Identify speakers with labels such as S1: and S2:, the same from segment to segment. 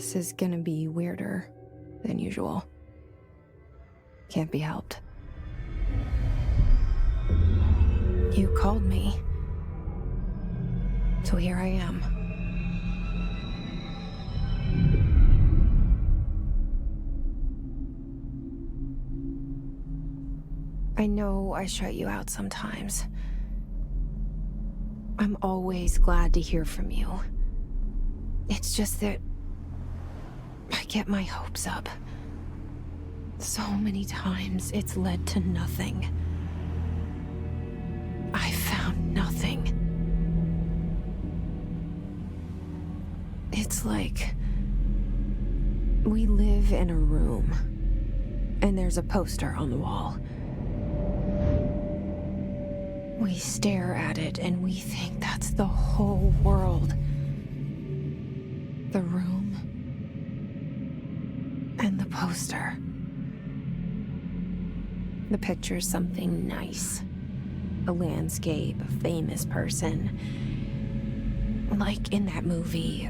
S1: This is gonna be weirder than usual. Can't be helped. You called me. So here I am. I know I shut you out sometimes. I'm always glad to hear from you. It's just that I get my hopes up. So many times it's led to nothing. I found nothing. It's like we live in a room, and there's a poster on the wall. We stare at it and we think that's the whole world. The room and the poster. The picture's something nice. A landscape, a famous person. Like in that movie,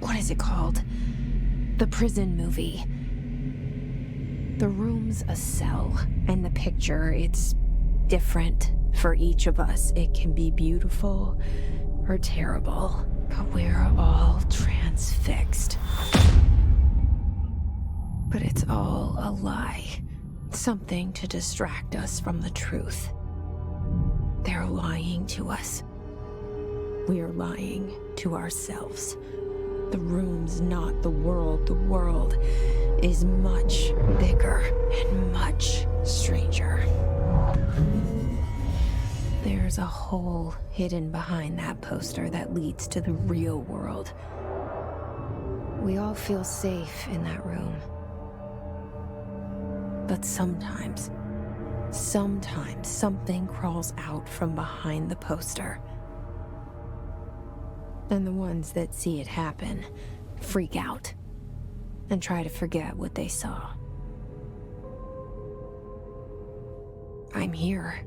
S1: what is it called? The prison movie. The room's a cell, and the picture, it's different for each of us. It can be beautiful or terrible, but we're all transfixed. But it's all a lie. Something to distract us from the truth. They're lying to us. We're lying to ourselves. The room's not the world. The world is much bigger and much stranger. There's a hole hidden behind that poster that leads to the real world. We all feel safe in that room. But sometimes something crawls out from behind the poster. And the ones that see it happen freak out and try to forget what they saw. I'm here.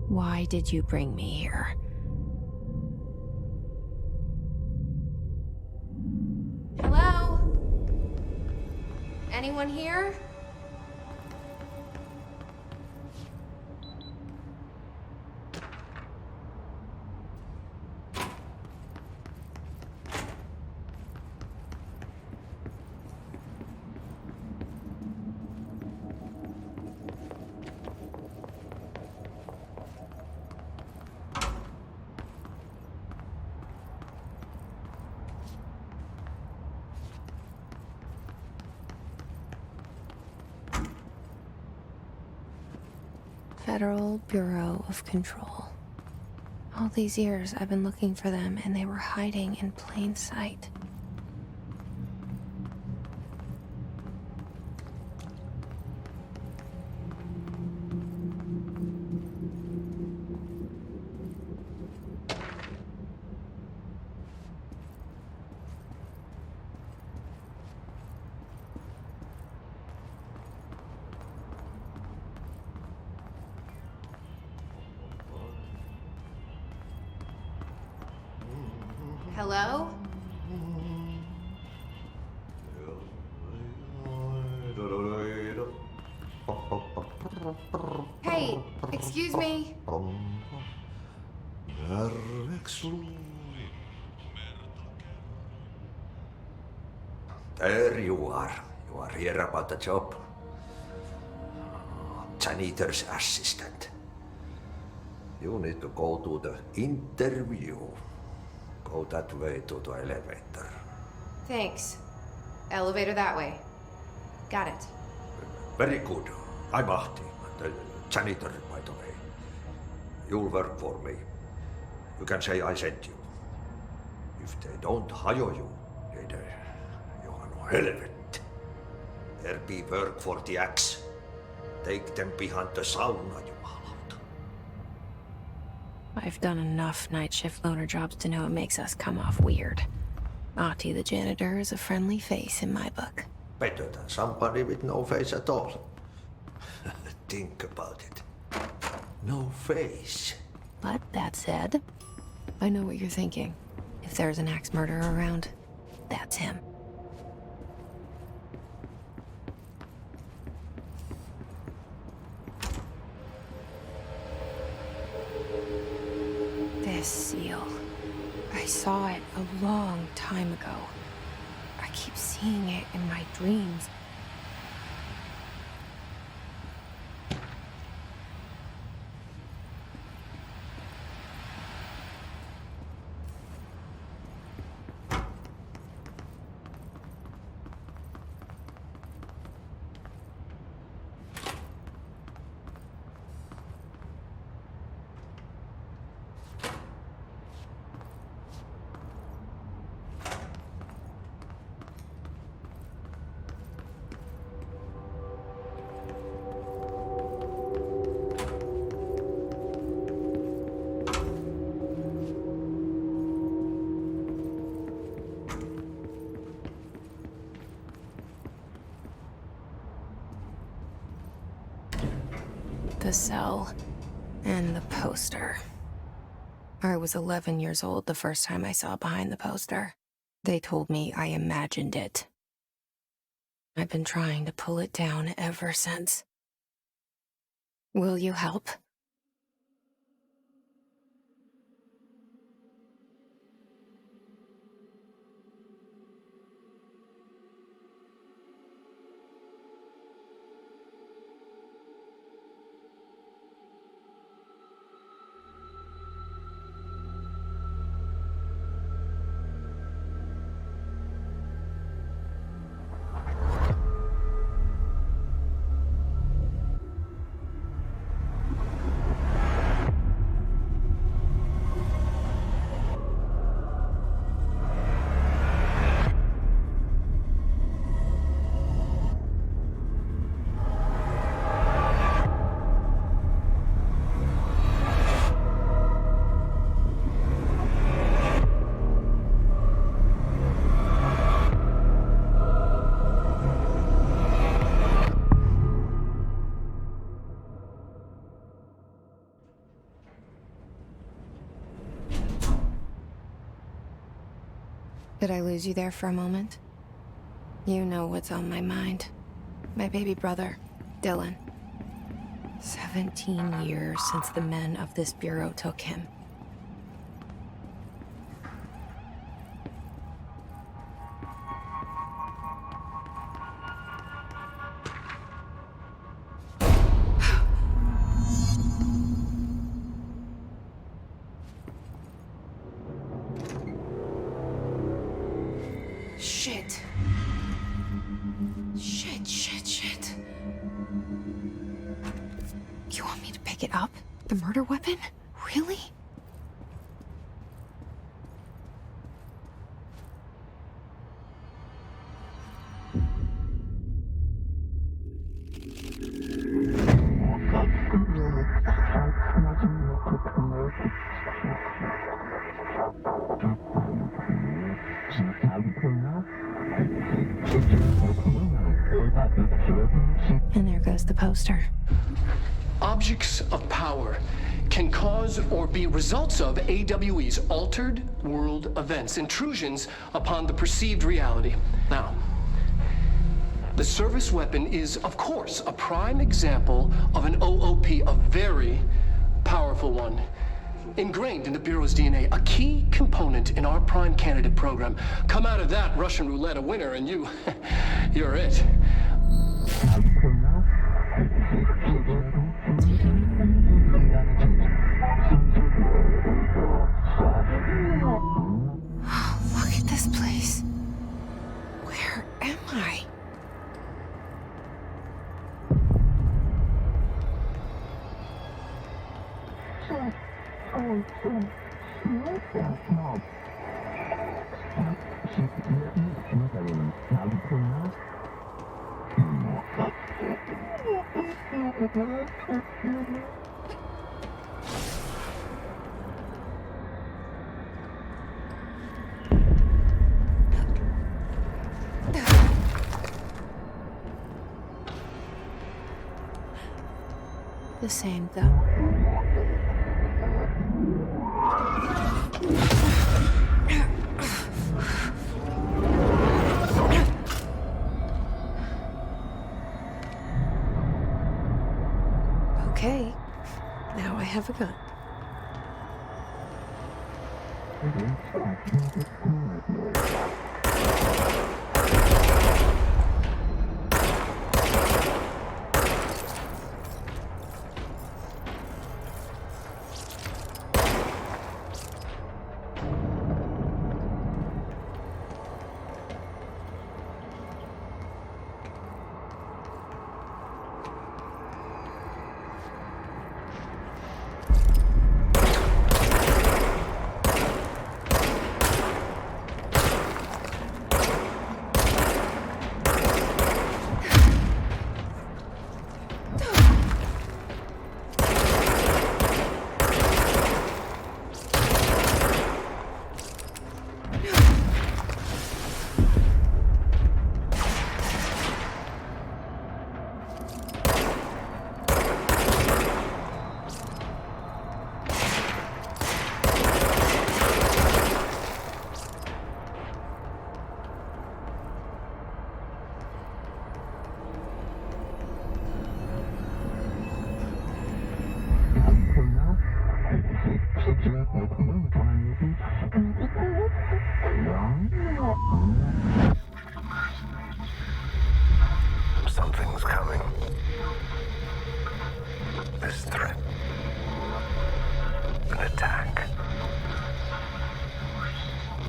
S1: Why did you bring me here?
S2: Hello? Anyone here?
S1: Federal Bureau of Control. All these years I've been looking for them, and they were hiding in plain sight.
S2: Hello? Hey, excuse me.
S3: There you are. You are here about the job. Janitor's assistant. You need to go to the interview. Go that way to the elevator.
S2: Thanks. Elevator that way. Got it.
S3: Very good. I'm Ahti, the janitor, by the way. You'll work for me. You can say I sent you. If they don't hire you, then you are no helvet. There be work for the axe. Take them behind the sauna, jumalauta.
S1: I've done enough night shift loner jobs to know it makes us come off weird. Ahti the janitor is a friendly face in my book.
S3: Better than somebody with no face at all. Think about it. No face.
S1: But that said, I know what you're thinking. If there's an axe murderer around, that's him. This seal. I saw it a long time ago. I keep seeing it in my dreams. The cell and the poster. I was 11 years old the first time I saw behind the poster. They told me I imagined it. I've been trying to pull it down ever since. Will you help? Did I lose you there for a moment? You know what's on my mind. My baby brother, Dylan. 17 years since the men of this bureau took him. Shit. Shit. You want me to pick it up? The murder weapon? Really? And there goes the poster.
S4: Objects of power can cause or be results of AWE's altered world events, intrusions upon the perceived reality. Now, the service weapon is, of course, a prime example of an OOP, a very powerful one. Ingrained in the Bureau's DNA, a key component in our prime candidate program. Come out of that Russian roulette a winner and you're it.
S1: Look at this place. Where am I? The same, though. Okay, now I have a gun.
S5: Something's coming. This threat. An attack.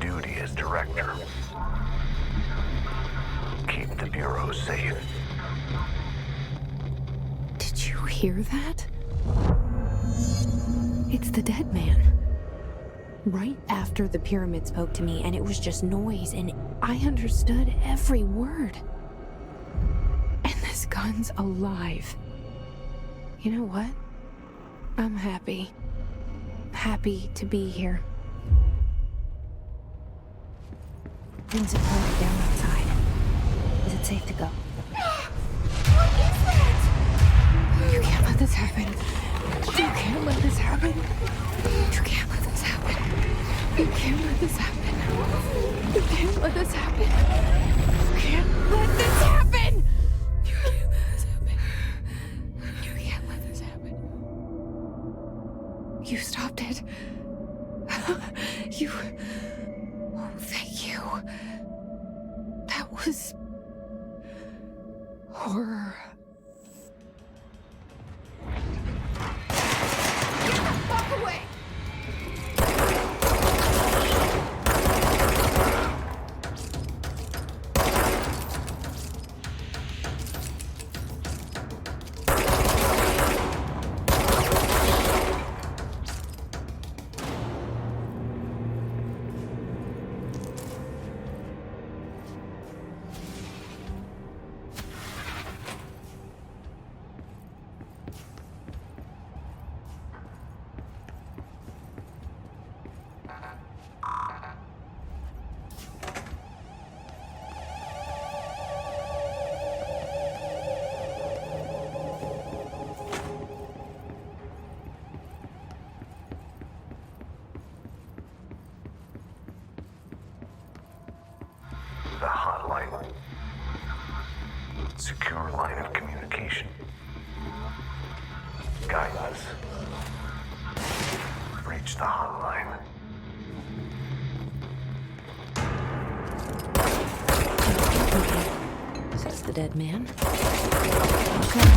S5: Duty as director. Keep the Bureau safe.
S1: Did you hear that? It's the dead man. Right after the pyramid spoke to me, and it was just noise, and I understood every word. And this gun's alive. You know what? I'm happy. Happy to be here. Things are pouring down outside. Is it safe to go?
S2: What is that?
S1: You can't let this happen. You can't let this happen. You can't let this happen. You can't let this happen. You can't let this happen. You can't let this happen. You can't let this happen. You can't let this happen. You stopped it. You... Oh, thank you. That was... horror.
S2: Walk away!
S5: The hotline. Secure line of communication. Guidance. Reach the hotline.
S1: Is this the dead man? Okay.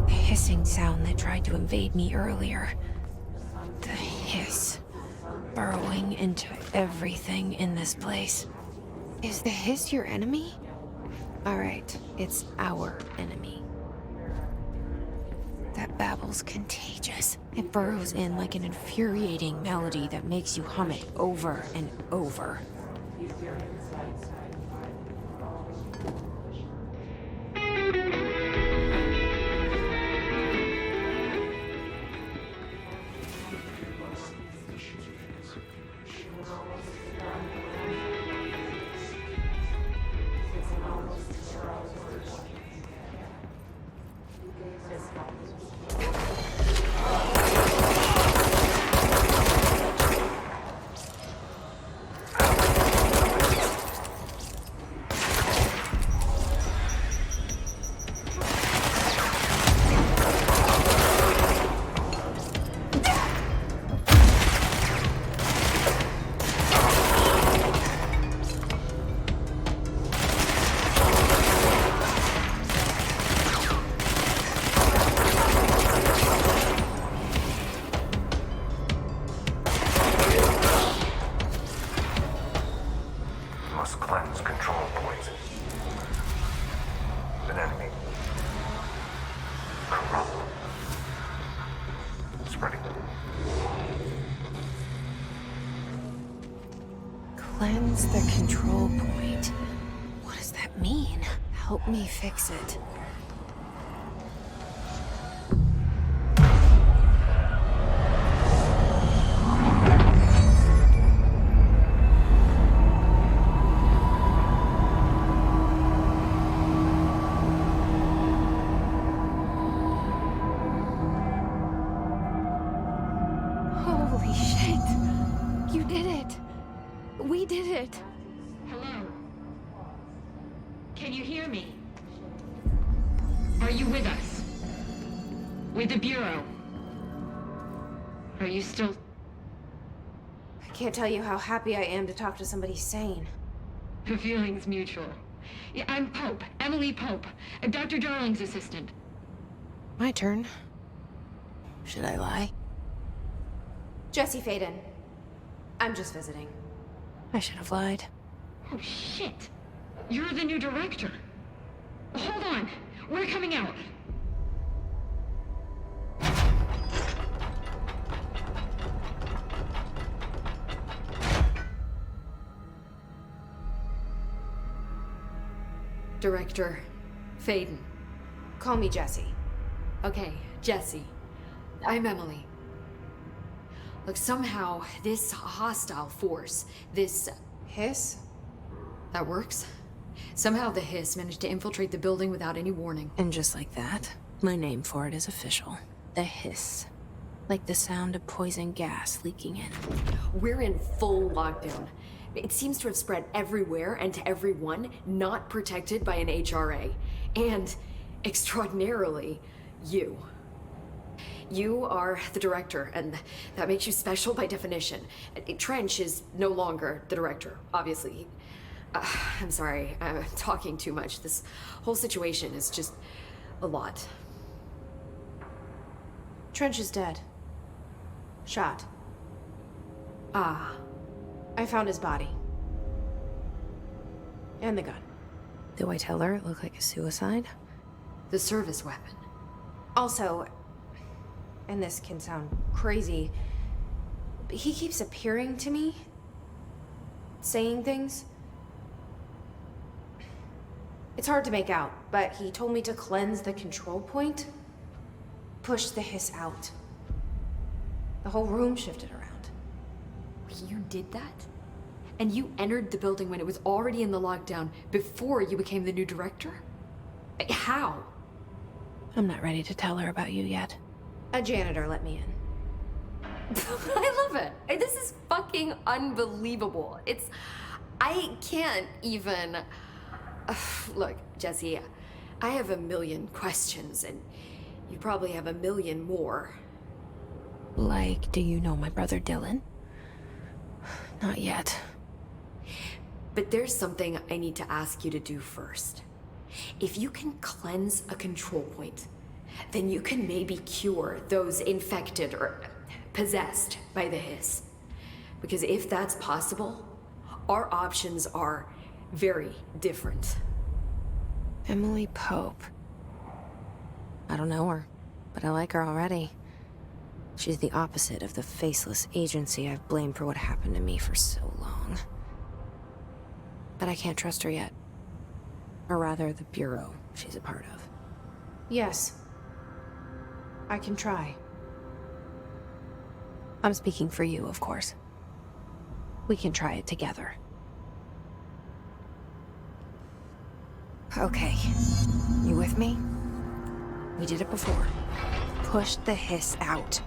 S1: The hissing sound that tried to invade me earlier. The hiss. Burrowing into everything in this place. Is the hiss your enemy? Alright, it's our enemy. That babble's contagious. It burrows in like an infuriating melody that makes you hum it over and over.
S5: Must cleanse control points. An enemy. Corrupt. Spreading.
S1: Cleanse the control point. What does that mean? Help me fix it. Holy shit! You did it! We did it!
S6: Hello? Can you hear me? Are you with us? With the Bureau? Are you still...
S1: I can't tell you how happy I am to talk to somebody sane.
S6: The feeling's mutual. Yeah, I'm Pope, Emily Pope, Dr. Darling's assistant.
S1: My turn. Should I lie?
S2: Jesse Faden. I'm just visiting.
S1: I should have lied.
S6: Oh, shit. You're the new director. Hold on. We're coming out.
S2: Director Faden.
S1: Call me Jesse.
S2: Okay, Jesse. I'm Emily. Look, somehow this hostile force, this...
S1: Hiss?
S2: that works? Somehow the hiss managed to infiltrate the building without any warning.
S1: And just like that, my name for it is official. The hiss. Like the sound of poison gas leaking in.
S2: We're in full lockdown. It seems to have spread everywhere and to everyone not protected by an HRA. And, extraordinarily, you. You are the director, and that makes you special by definition. Trench is no longer the director, obviously. I'm sorry, I'm talking too much. This whole situation is just a lot.
S1: Trench is dead. Shot.
S2: Ah,
S1: I found his body. And the gun. Do I tell her it looked like a suicide?
S2: the service weapon.
S1: Also, and this can sound crazy, but he keeps appearing to me, saying things. It's hard to make out, but he told me to cleanse the control point, push the hiss out. The whole room shifted around.
S2: You did that? And you entered the building when it was already in the lockdown before you became the new director? How?
S1: I'm not ready to tell her about you yet. A janitor let me in.
S2: I love it. This is fucking unbelievable. I can't even... Look, Jesse, I have a million questions, and you probably have a million more.
S1: Like, do you know my brother Dylan? Not yet.
S2: But there's something I need to ask you to do first. If you can cleanse a control point, then you can maybe cure those infected or possessed by the hiss. Because if that's possible, our options are very different.
S1: Emily Pope. I don't know her, but I like her already. She's the opposite of the faceless agency I've blamed for what happened to me for so long. But I can't trust her yet. Or rather, the Bureau she's a part of. Yes. I can try. I'm speaking for you, of course. We can try it together. Okay. You with me? We did it before. Push the hiss out.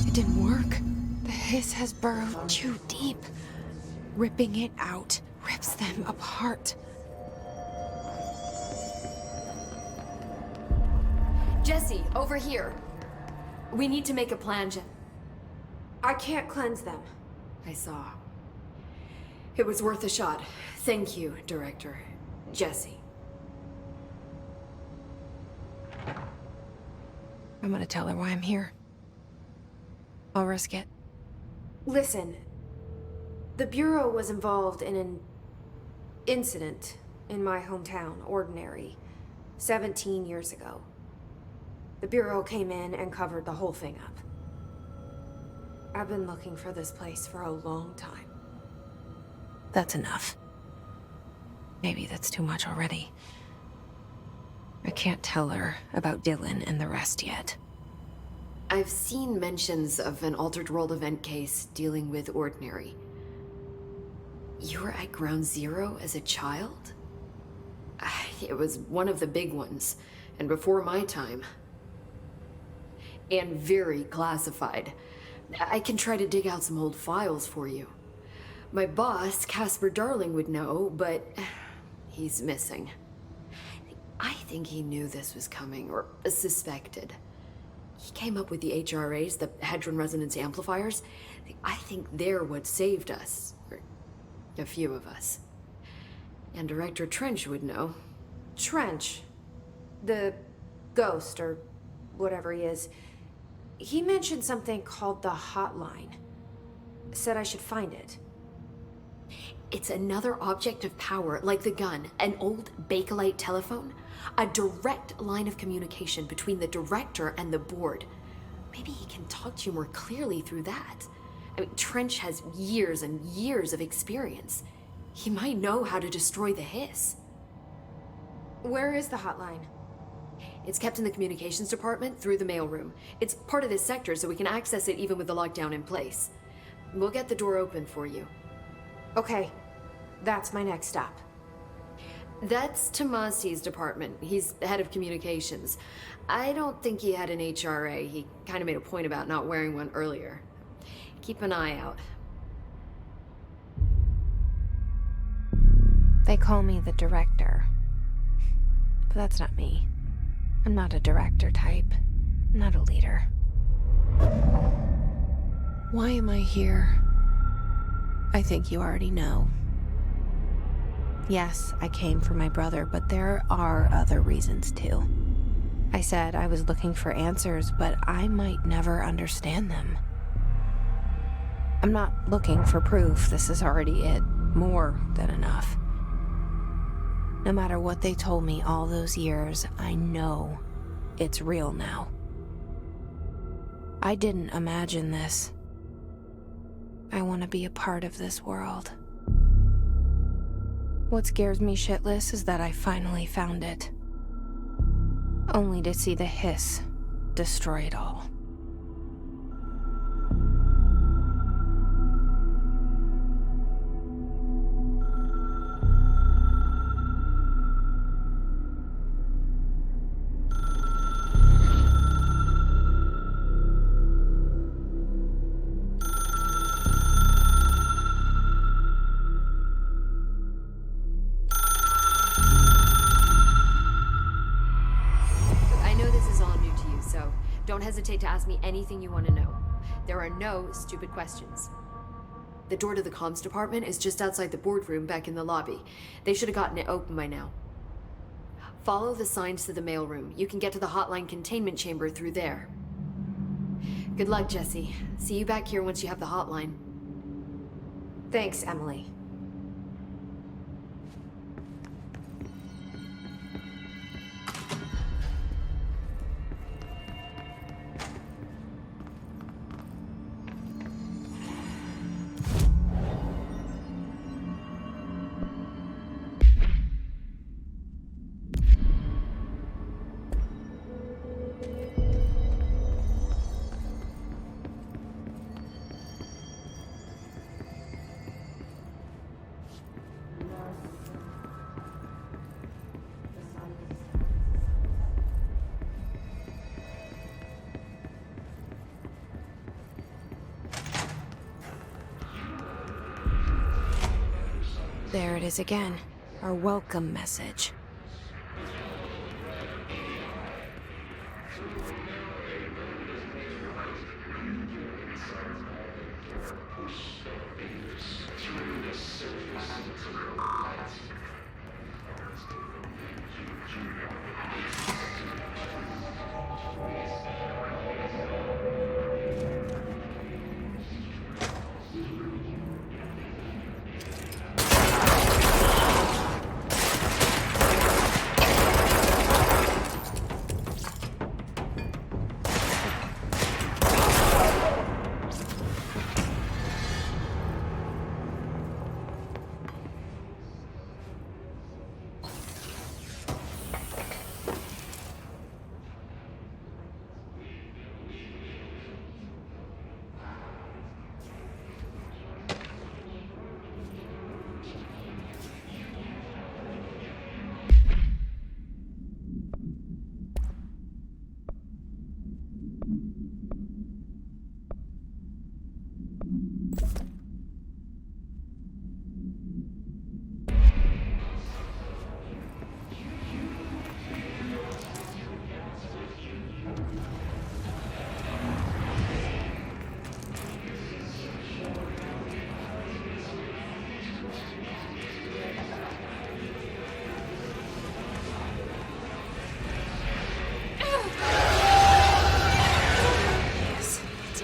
S1: It didn't work. The hiss has burrowed too deep. Ripping it out rips them apart.
S2: Jesse, over here. We need to make a plan,
S1: I can't cleanse them.
S2: I saw. It was worth a shot. Thank you, Director. Jesse.
S1: I'm gonna tell her why I'm here. I'll risk it. Listen, the Bureau was involved in an incident in my hometown, Ordinary, 17 years ago. The Bureau came in and covered the whole thing up. I've been looking for this place for a long time. That's enough. Maybe that's too much already. I can't tell her about Dylan and the rest yet.
S2: I've seen mentions of an Altered World event case dealing with Ordinary. You were at Ground Zero as a child? It was one of the big ones, and before my time. And very classified. I can try to dig out some old files for you. My boss, Casper Darling, would know, but he's missing. I think he knew this was coming, or suspected. He came up with the HRAs, the Hadron Resonance Amplifiers. I think they're what saved us. Or a few of us. And Director Trench would know.
S1: Trench, the ghost, or whatever he is, he mentioned something called the hotline. Said I should find it.
S2: It's another object of power, like the gun, an old Bakelite telephone. A direct line of communication between the director and the board. Maybe he can talk to you more clearly through that. I mean, Trench has years and years of experience. He might know how to destroy the hiss.
S1: Where is the hotline?
S2: It's kept in the communications department through the mailroom. It's part of this sector, so we can access it even with the lockdown in place. We'll get the door open for you.
S1: Okay, that's my next stop.
S2: That's Tomasi's department. He's head of communications. I don't think he had an HRA. He kind of made a point about not wearing one earlier. Keep an eye out.
S1: They call me the director. But that's not me. I'm not a director type. I'm not a leader. Why am I here? I think you already know. Yes, I came for my brother, but there are other reasons too. I said I was looking for answers, but I might never understand them. I'm not looking for proof. This is already it. More than enough. No matter what they told me all those years, I know it's real now. I didn't imagine this. I want to be a part of this world. What scares me shitless is that I finally found it. Only to see the hiss destroy it all.
S2: Don't hesitate to ask me anything you want to know. There are no stupid questions. The door to the comms department is just outside the boardroom back in the lobby. They should have gotten it open by now. Follow the signs to the mailroom. You can get to the hotline containment chamber through there. Good luck, Jesse. See you back here once you have the hotline.
S1: Thanks, Emily. There it is again, our welcome message.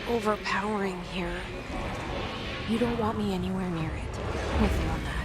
S1: Overpowering here. You don't want me anywhere near it. With you on that.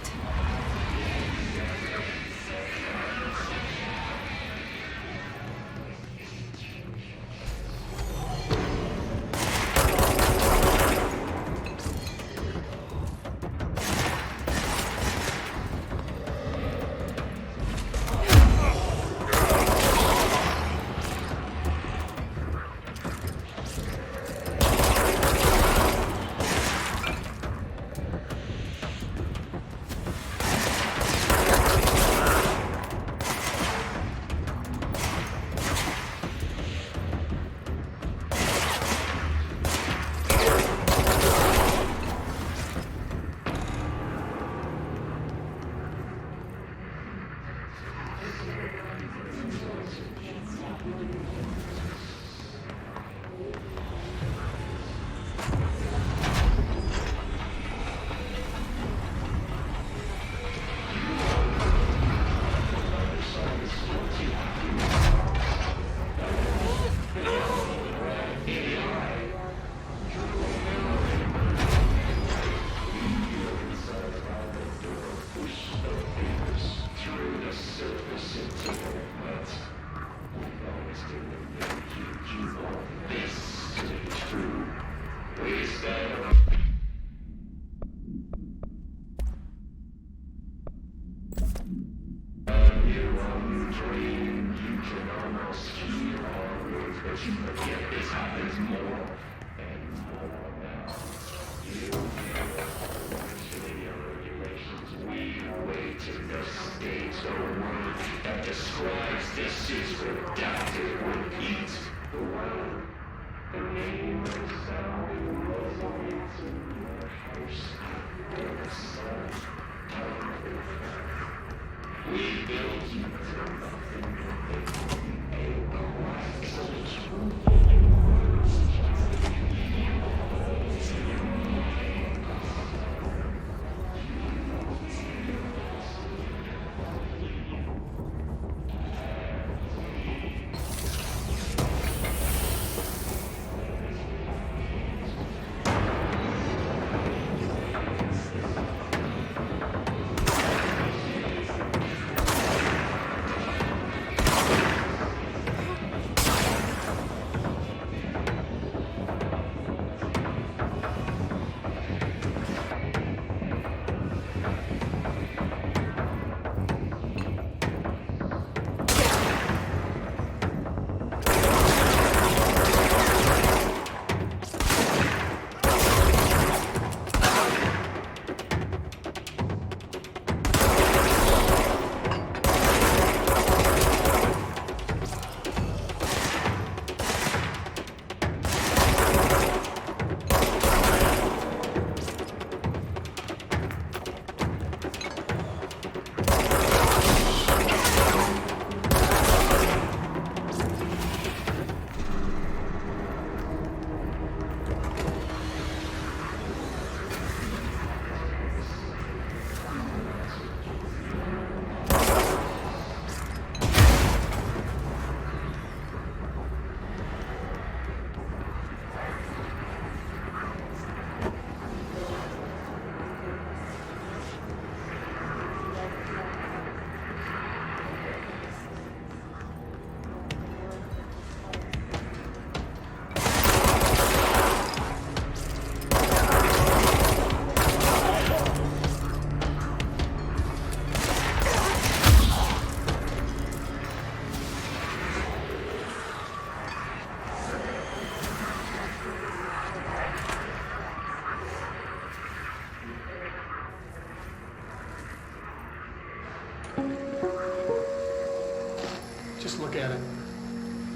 S4: Just look at it.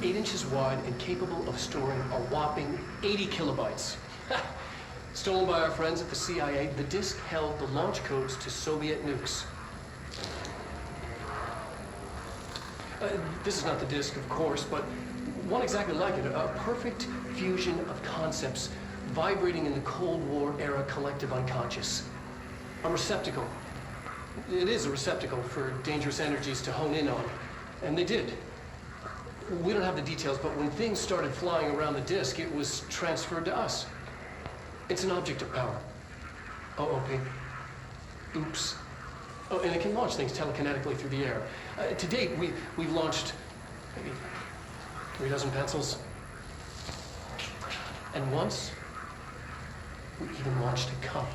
S4: 8 inches wide and capable of storing a whopping 80 kilobytes. Stolen by our friends at the CIA, the disk held the launch codes to Soviet nukes. This is not the disk, of course, but one exactly like it. A perfect fusion of concepts vibrating in the Cold War era collective unconscious. A receptacle. It is a receptacle for dangerous energies to hone in on. And they did. We don't have the details, but when things started flying around the disk, it was transferred to us. It's an object of power. OOP. Oops. Oh, and it can launch things telekinetically through the air. To date, we've launched maybe 3 dozen pencils. And once, we even launched a cup.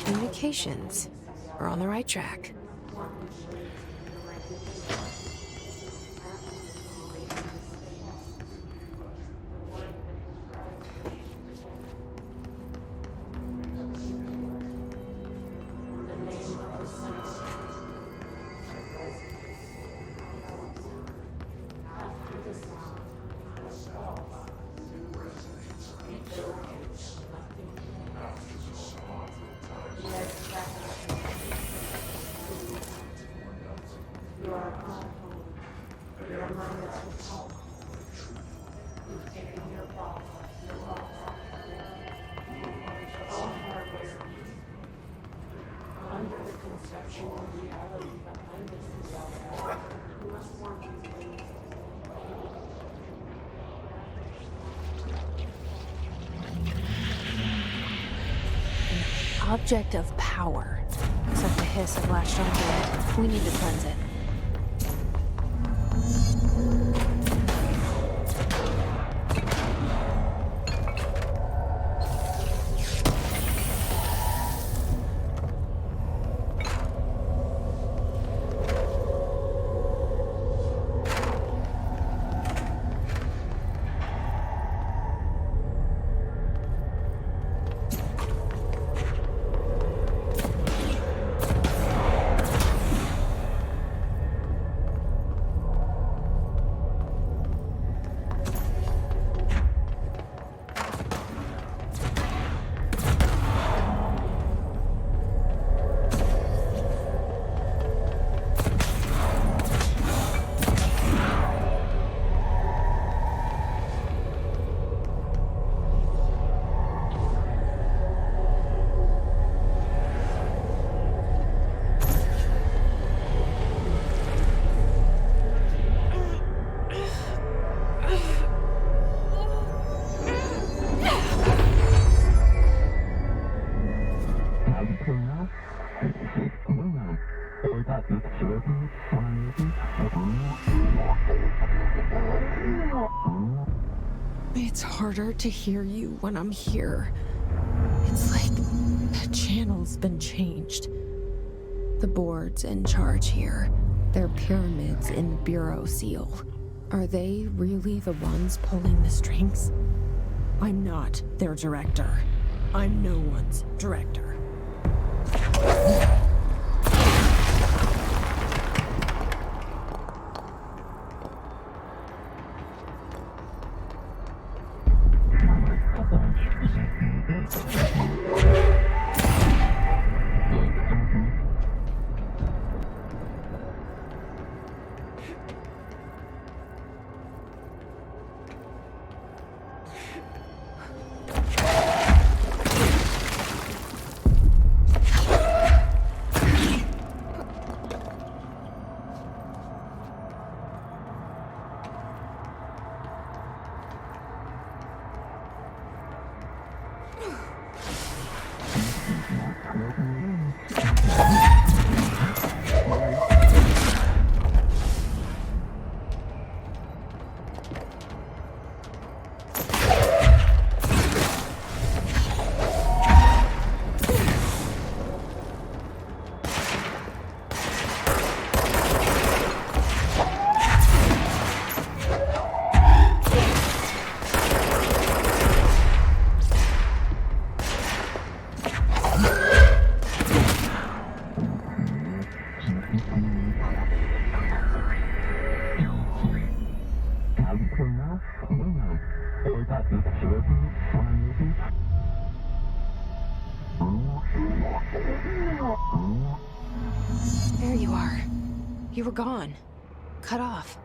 S1: Indications. We're on the right track. object of power. Except the hiss have latched onto it. We need to cleanse it. It's harder to hear you when I'm here. It's like the channel's been changed. The board's in charge here. They're pyramids in the Bureau seal. Are they really the ones pulling the strings? I'm not their director. I'm no one's director. There you are. You were gone. Cut off.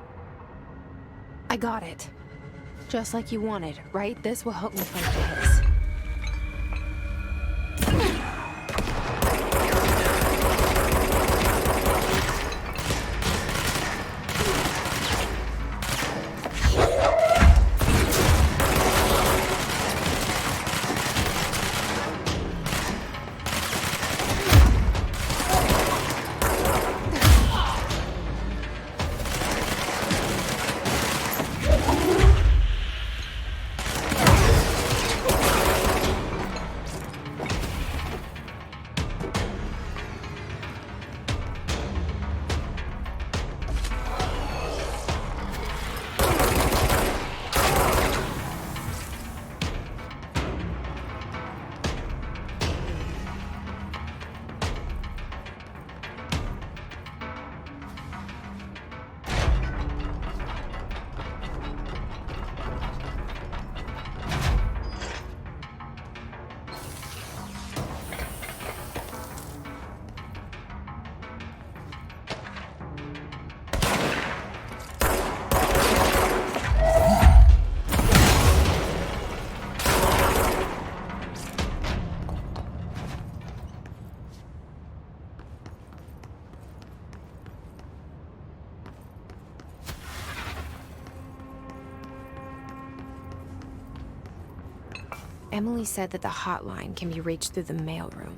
S1: I got it. Just like you wanted, right? This will help me fight the hiss. Emily said that the hotline can be reached through the mailroom.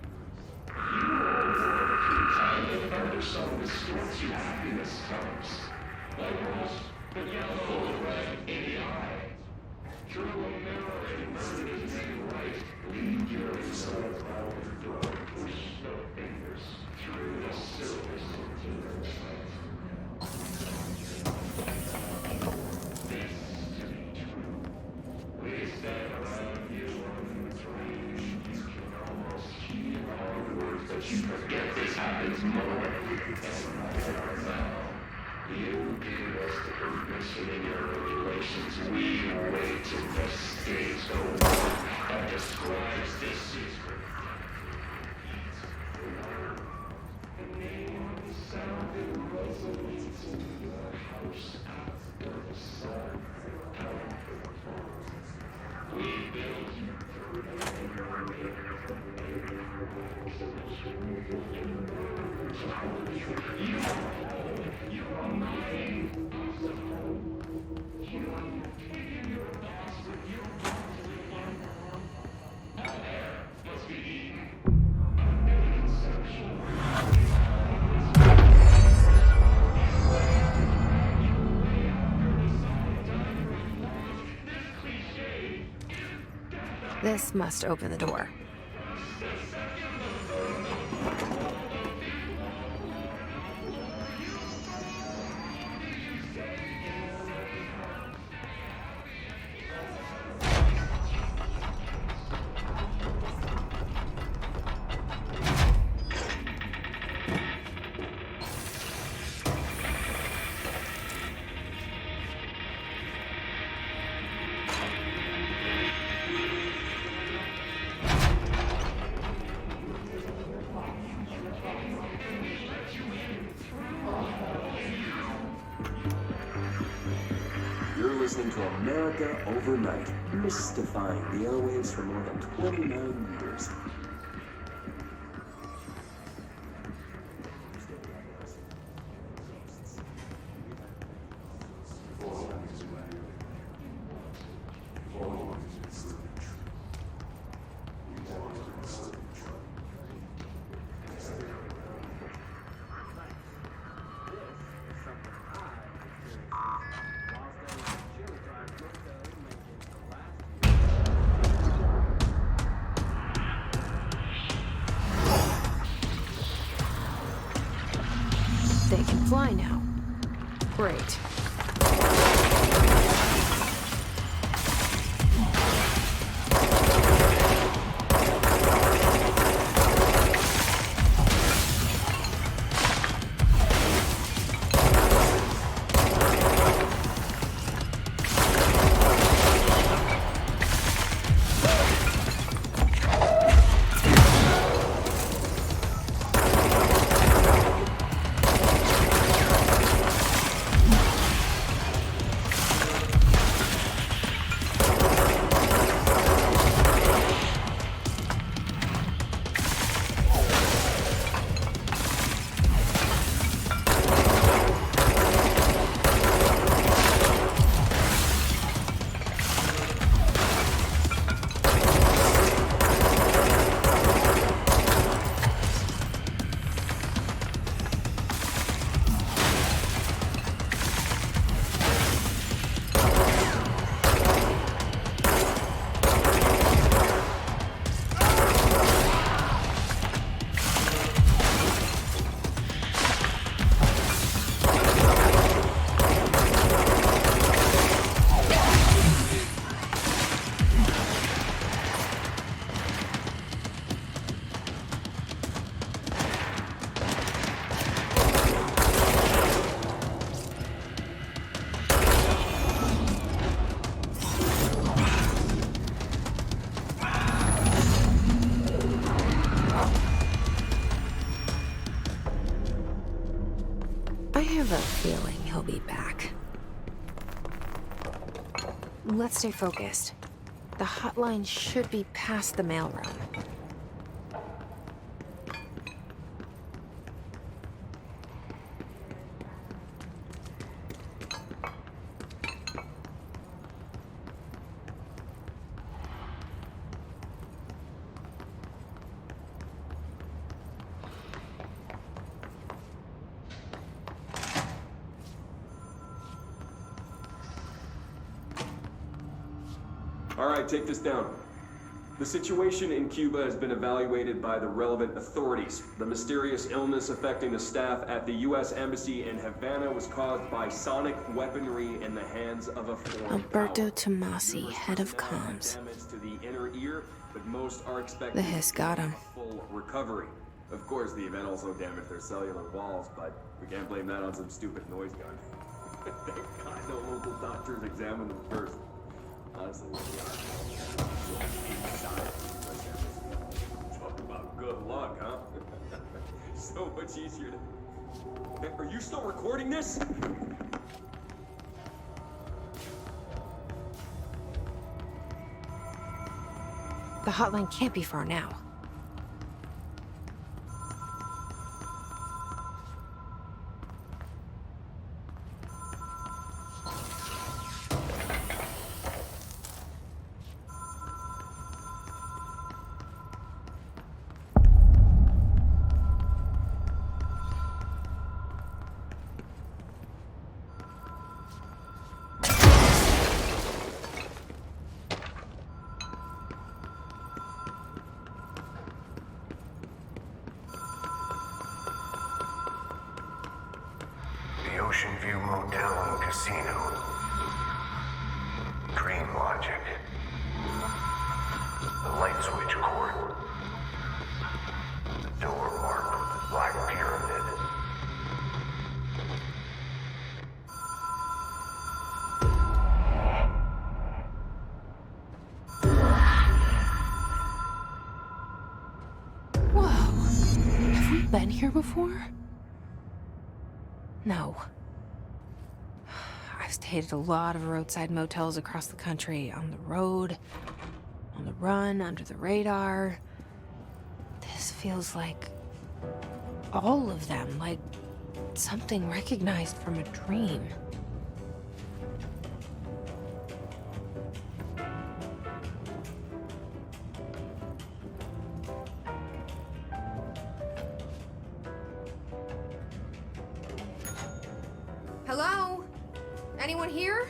S1: This must open the door.
S7: You're listening to America Overnight, mystifying the airwaves for more than 29 years.
S1: They can fly now. Great. I have a feeling he'll be back. Let's stay focused. The hotline should be past the mailroom.
S7: Alright, take this down. The situation in Cuba has been evaluated by the relevant authorities. The mysterious illness affecting the staff at the U.S. Embassy in Havana was caused by sonic weaponry in the hands of a foreign
S1: Alberto
S7: power.
S1: Tomasi, head of comms.
S7: Damage to the inner ear, but most are expected
S1: The hiss got him.
S7: a full recovery. Of course, the event also damaged their cellular walls, but we can't blame that on some stupid noise gun. Thank God no local doctors examined them first. Honestly, we are. Talk about good luck, huh? So much easier to... Hey, are you still recording this?
S1: The hotline can't be far now.
S5: The Ocean View Motel and Casino. Dream Logic. The light switch cord. The door marked with the Black Pyramid.
S1: Whoa. Have we been here before? No. I've stayed at a lot of roadside motels across the country, on the road, on the run, under the radar. This feels like all of them, like something recognized from a dream. Hello? Anyone here?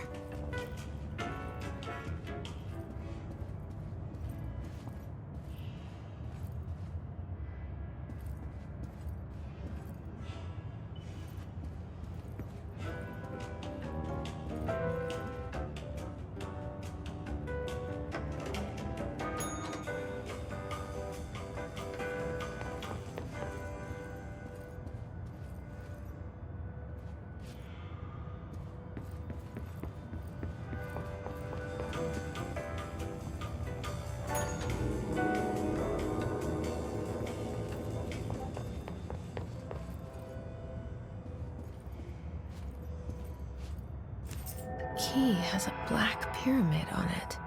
S1: Key has a black pyramid on it.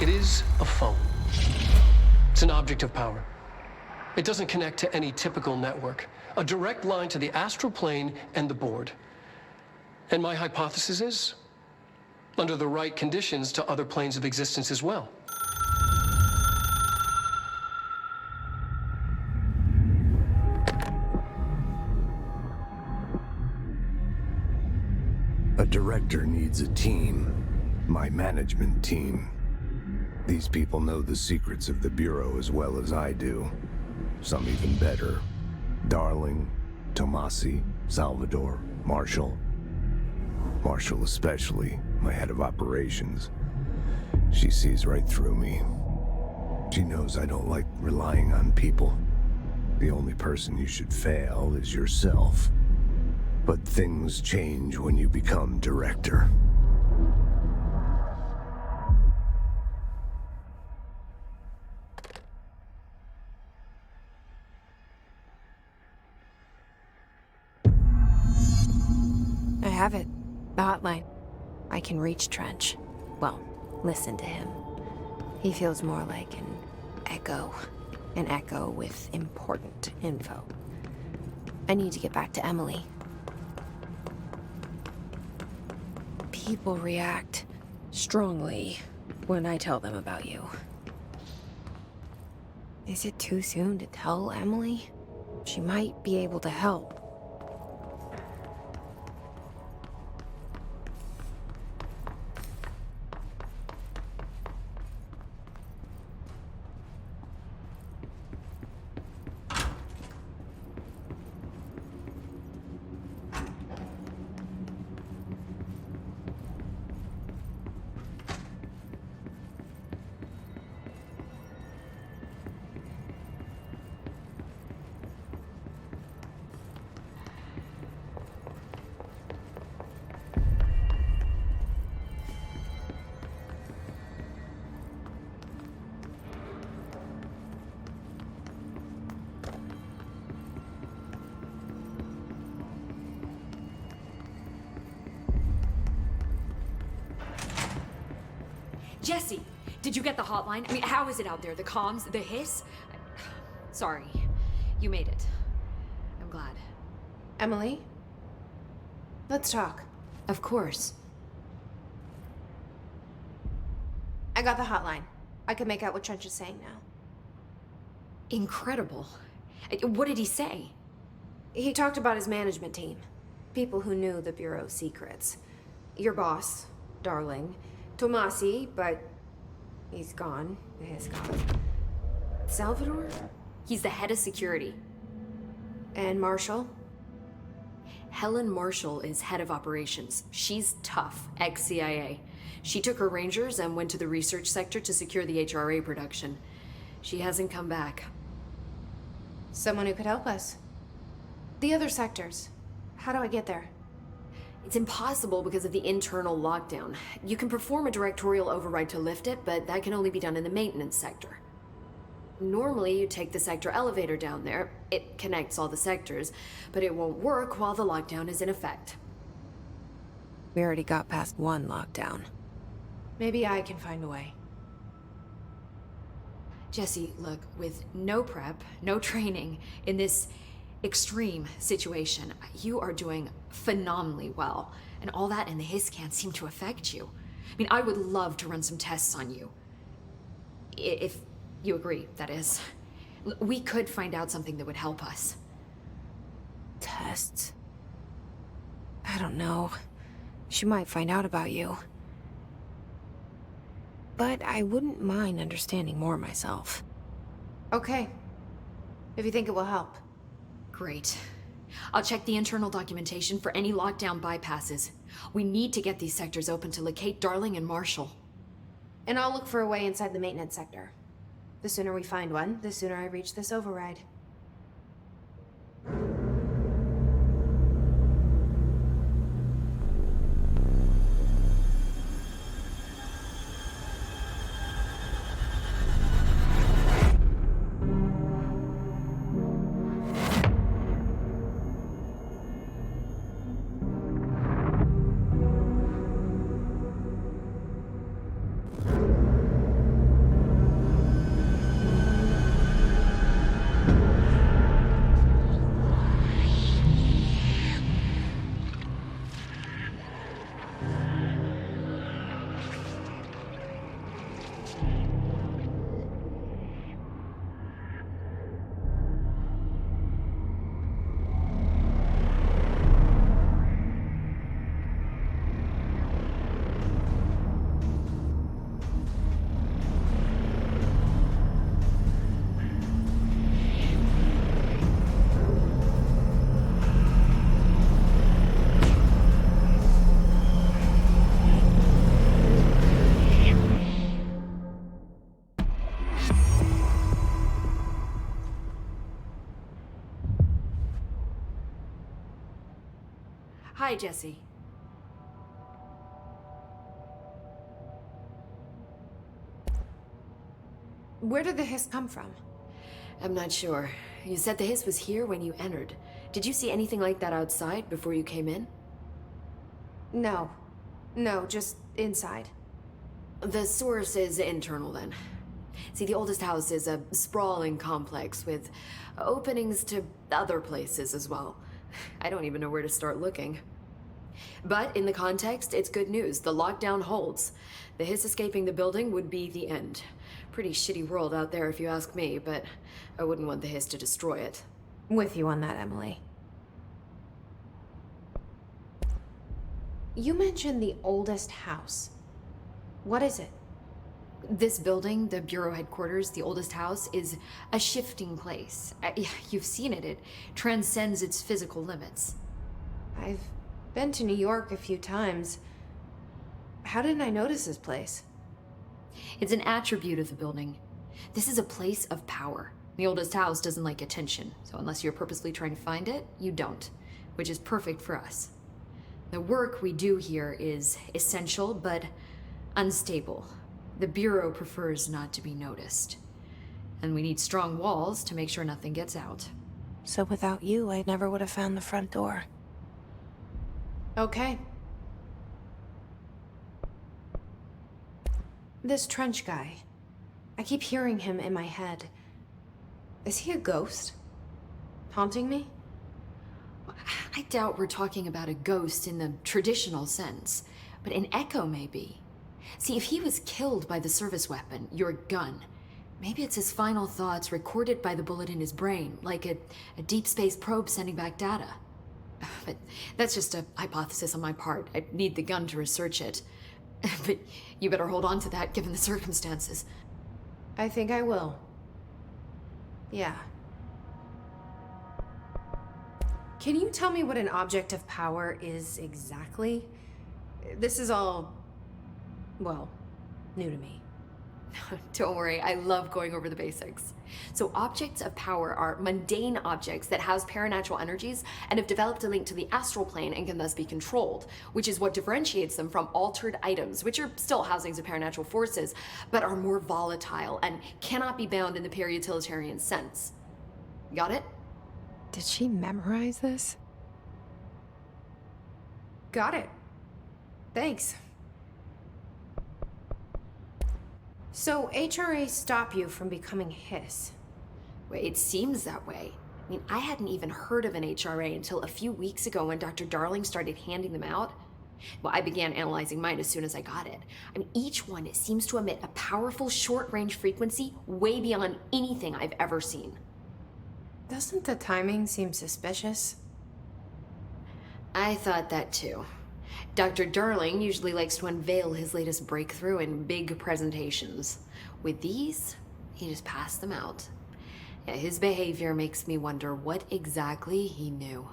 S4: It is a phone. It's an object of power. It doesn't connect to any typical network. A direct line to the astral plane and the board. And my hypothesis is, under the right conditions, to other planes of existence as well.
S8: A director needs a team. My management team. These people know the secrets of the Bureau as well as I do. Some even better. Darling, Tomasi, Salvador, Marshall. Marshall especially, my head of operations. She sees right through me. She knows I don't like relying on people. The only person you should fail is yourself. But things change when you become director.
S1: I have it. The hotline. I can reach Trench. Well, listen to him. He feels more like an echo. An echo with important info. I need to get back to Emily. People react strongly when I tell them about you. Is it too soon to tell Emily? She might be able to help.
S2: Jesse, did you get the hotline? I mean, how is it out there? The comms, the hiss? Sorry, you made it. I'm glad.
S1: Emily? Let's talk.
S2: Of course.
S1: I got the hotline. I can make out what Trench is saying now.
S2: Incredible. What did he say?
S1: He talked about his management team. People who knew the Bureau's secrets. Your boss, Darling. Tomasi, but he's gone. He's gone. Salvador?
S2: He's the head of security.
S1: And Marshall?
S2: Helen Marshall is head of operations. She's tough, ex-CIA. She took her Rangers and went to the research sector to secure the HRA production. She hasn't come back.
S1: Someone who could help us. The other sectors. How do I get there?
S2: It's impossible because of the internal lockdown. You can perform a directorial override to lift it, but that can only be done in the maintenance sector. Normally, you take the sector elevator down there. It connects all the sectors, but it won't work while the lockdown is in effect.
S1: We already got past one lockdown. Maybe I can find a way.
S2: Jesse, look, with no prep, no training, in this extreme situation, you are doing phenomenally well. And all that and the hiss can't seem to affect you. I mean, I would love to run some tests on you. If you agree, that is. We could find out something that would help us.
S1: Tests? I don't know. She might find out about you. But I wouldn't mind understanding more myself. Okay. If you think it will help.
S2: Great. I'll check the internal documentation for any lockdown bypasses. We need to get these sectors open to locate Darling and Marshall.
S1: And I'll look for a way inside the maintenance sector. The sooner we find one, the sooner I reach this override.
S2: Hi, Jesse.
S1: Where did the hiss come from?
S2: I'm not sure. You said the hiss was here when you entered. Did you see anything like that outside before you came in?
S1: No. No, just inside.
S2: The source is internal then. See, the oldest house is a sprawling complex with openings to other places as well. I don't even know where to start looking. But in the context, it's good news. The lockdown holds. The hiss escaping the building would be the end. Pretty shitty world out there if you ask me, but I wouldn't want the hiss to destroy it.
S1: With you on that, Emily. You mentioned the oldest house. What is it?
S2: This building, the Bureau headquarters, the oldest house, is a shifting place. You've seen it. It transcends its physical limits.
S1: I've been to New York a few times. How didn't I notice this place?
S2: It's an attribute of the building. This is a place of power. The oldest house doesn't like attention, so unless you're purposely trying to find it, you don't, which is perfect for us. The work we do here is essential, but unstable. The Bureau prefers not to be noticed. And we need strong walls to make sure nothing gets out.
S1: So without you, I never would have found the front door. Okay. This Trench guy. I keep hearing him in my head. Is he a ghost? Haunting me?
S2: I doubt we're talking about a ghost in the traditional sense, but an echo maybe. See, if he was killed by the service weapon, your gun, maybe it's his final thoughts recorded by the bullet in his brain, like a deep space probe sending back data. But that's just a hypothesis on my part. I'd need the gun to research it. But you better hold on to that given the circumstances.
S1: I think I will. Yeah. Can you tell me what an object of power is exactly? This is all, well, new to me.
S2: Don't worry, I love going over the basics. So objects of power are mundane objects that house paranatural energies and have developed a link to the astral plane and can thus be controlled, which is what differentiates them from altered items, which are still housings of paranatural forces, but are more volatile and cannot be bound in the pure utilitarian sense. Got it?
S1: Did she memorize this? Got it. Thanks. So HRA stop you from becoming Hiss?
S2: Well, it seems that way. I mean, I hadn't even heard of an HRA until a few weeks ago when Dr. Darling started handing them out. Well, I began analyzing mine as soon as I got it. I mean, each one seems to emit a powerful short-range frequency way beyond anything I've ever seen.
S1: Doesn't the timing seem suspicious?
S2: I thought that too. Dr. Darling usually likes to unveil his latest breakthrough in big presentations. With these, he just passed them out. Yeah, his behavior makes me wonder what exactly he knew.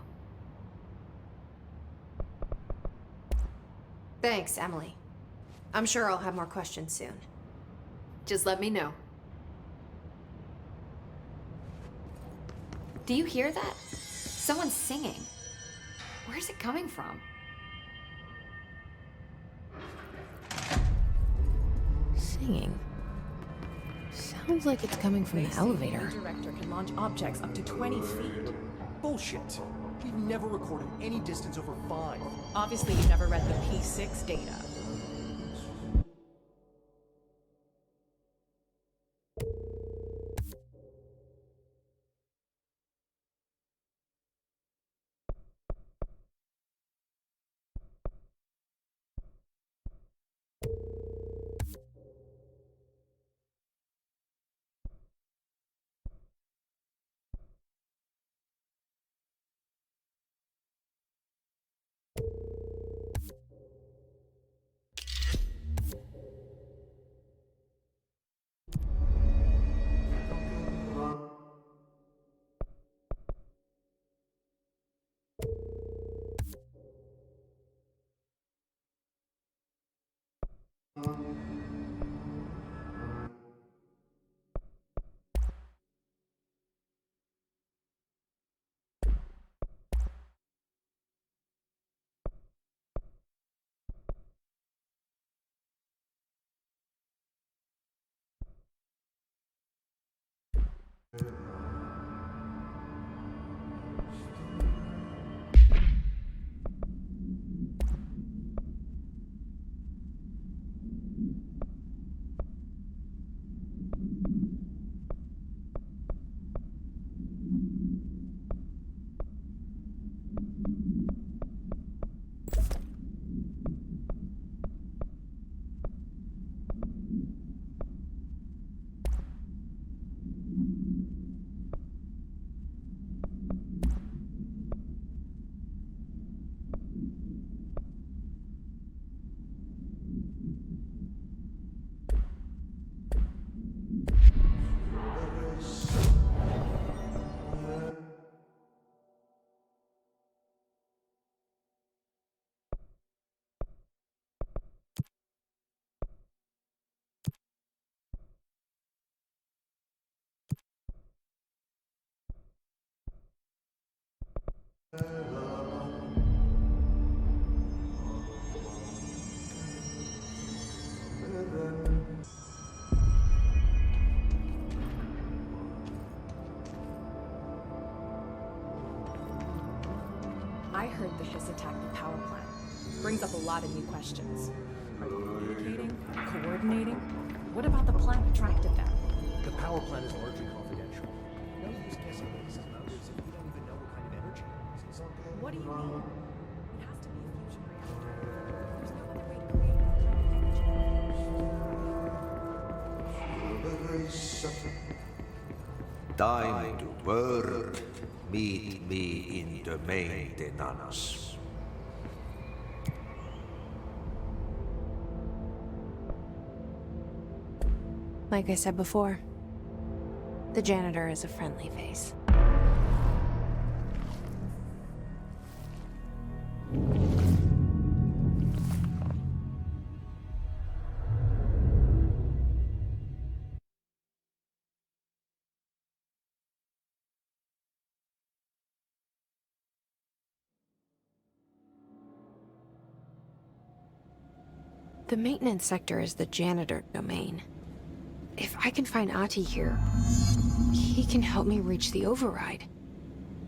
S1: Thanks, Emily. I'm sure I'll have more questions soon.
S2: Just let me know. Do you hear that? Someone's singing. Where's it coming from?
S1: Singing. Sounds like it's coming from the elevator.
S9: The director can launch objects up to 20 feet.
S10: Bullshit. We've never recorded any distance over 5.
S9: Obviously, you never read the P6 data. I heard that this attacked the power plant. Brings up a lot of new questions. Are they communicating? Coordinating? What about the plant attracted them?
S10: The power plant is largely confidential. No use guessing Lisa's motives if we don't even know what kind of energy it uses.
S9: What do you mean? It has to be a fusion reactor. There's no other way to create that kind of energy.
S3: Time to work. Meet me in the maintenance.
S1: Like I said before, the janitor is a friendly face. The maintenance sector is the janitor domain. If I can find Ahti here, he can help me reach the override.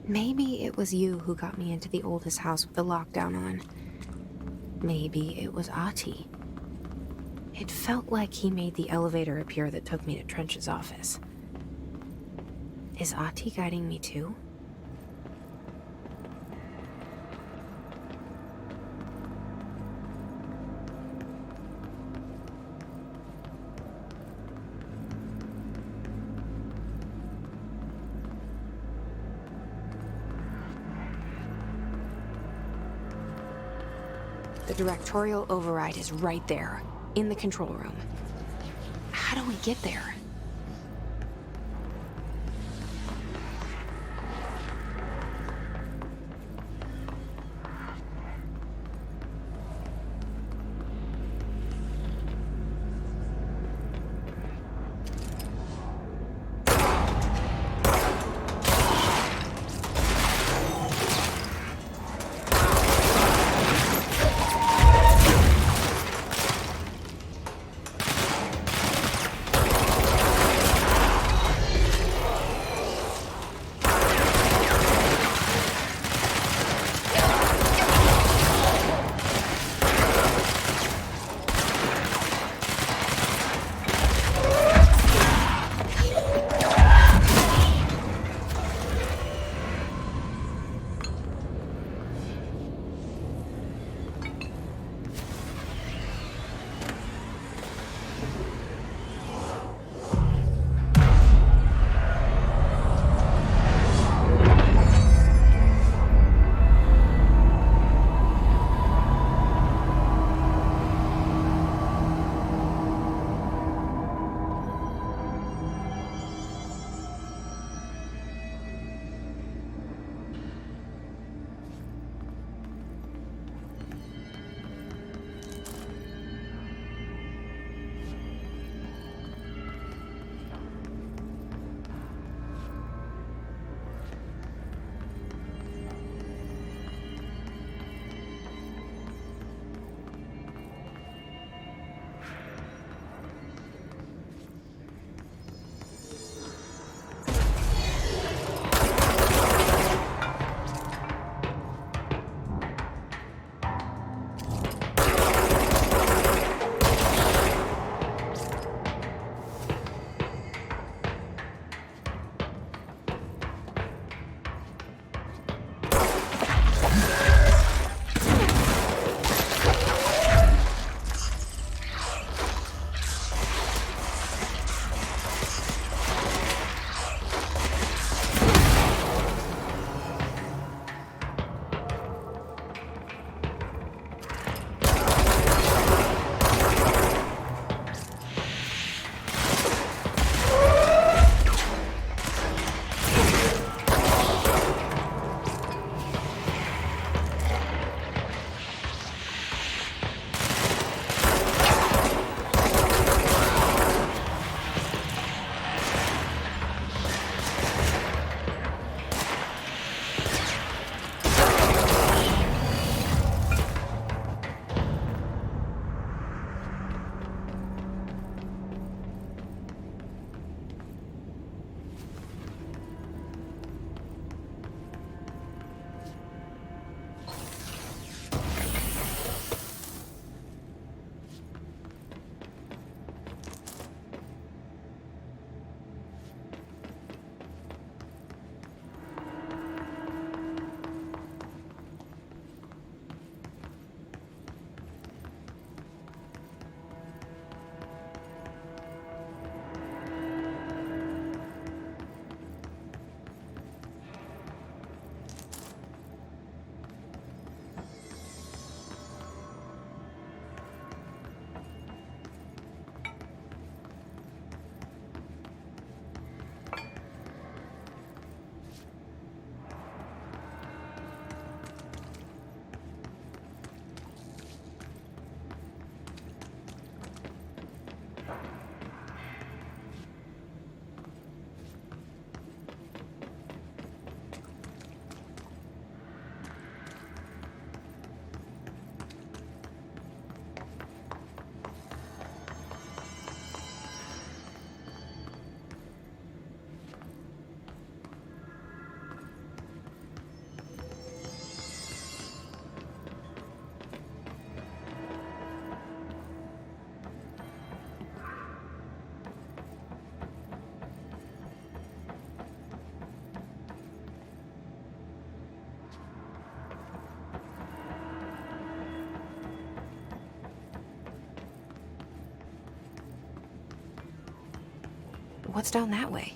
S1: Maybe it was you who got me into the oldest house with the lockdown on. Maybe it was Ahti. It felt like he made the elevator appear that took me to Trench's office. Is Ahti guiding me too? The directorial override is right there, in the control room. How do we get there? What's down that way?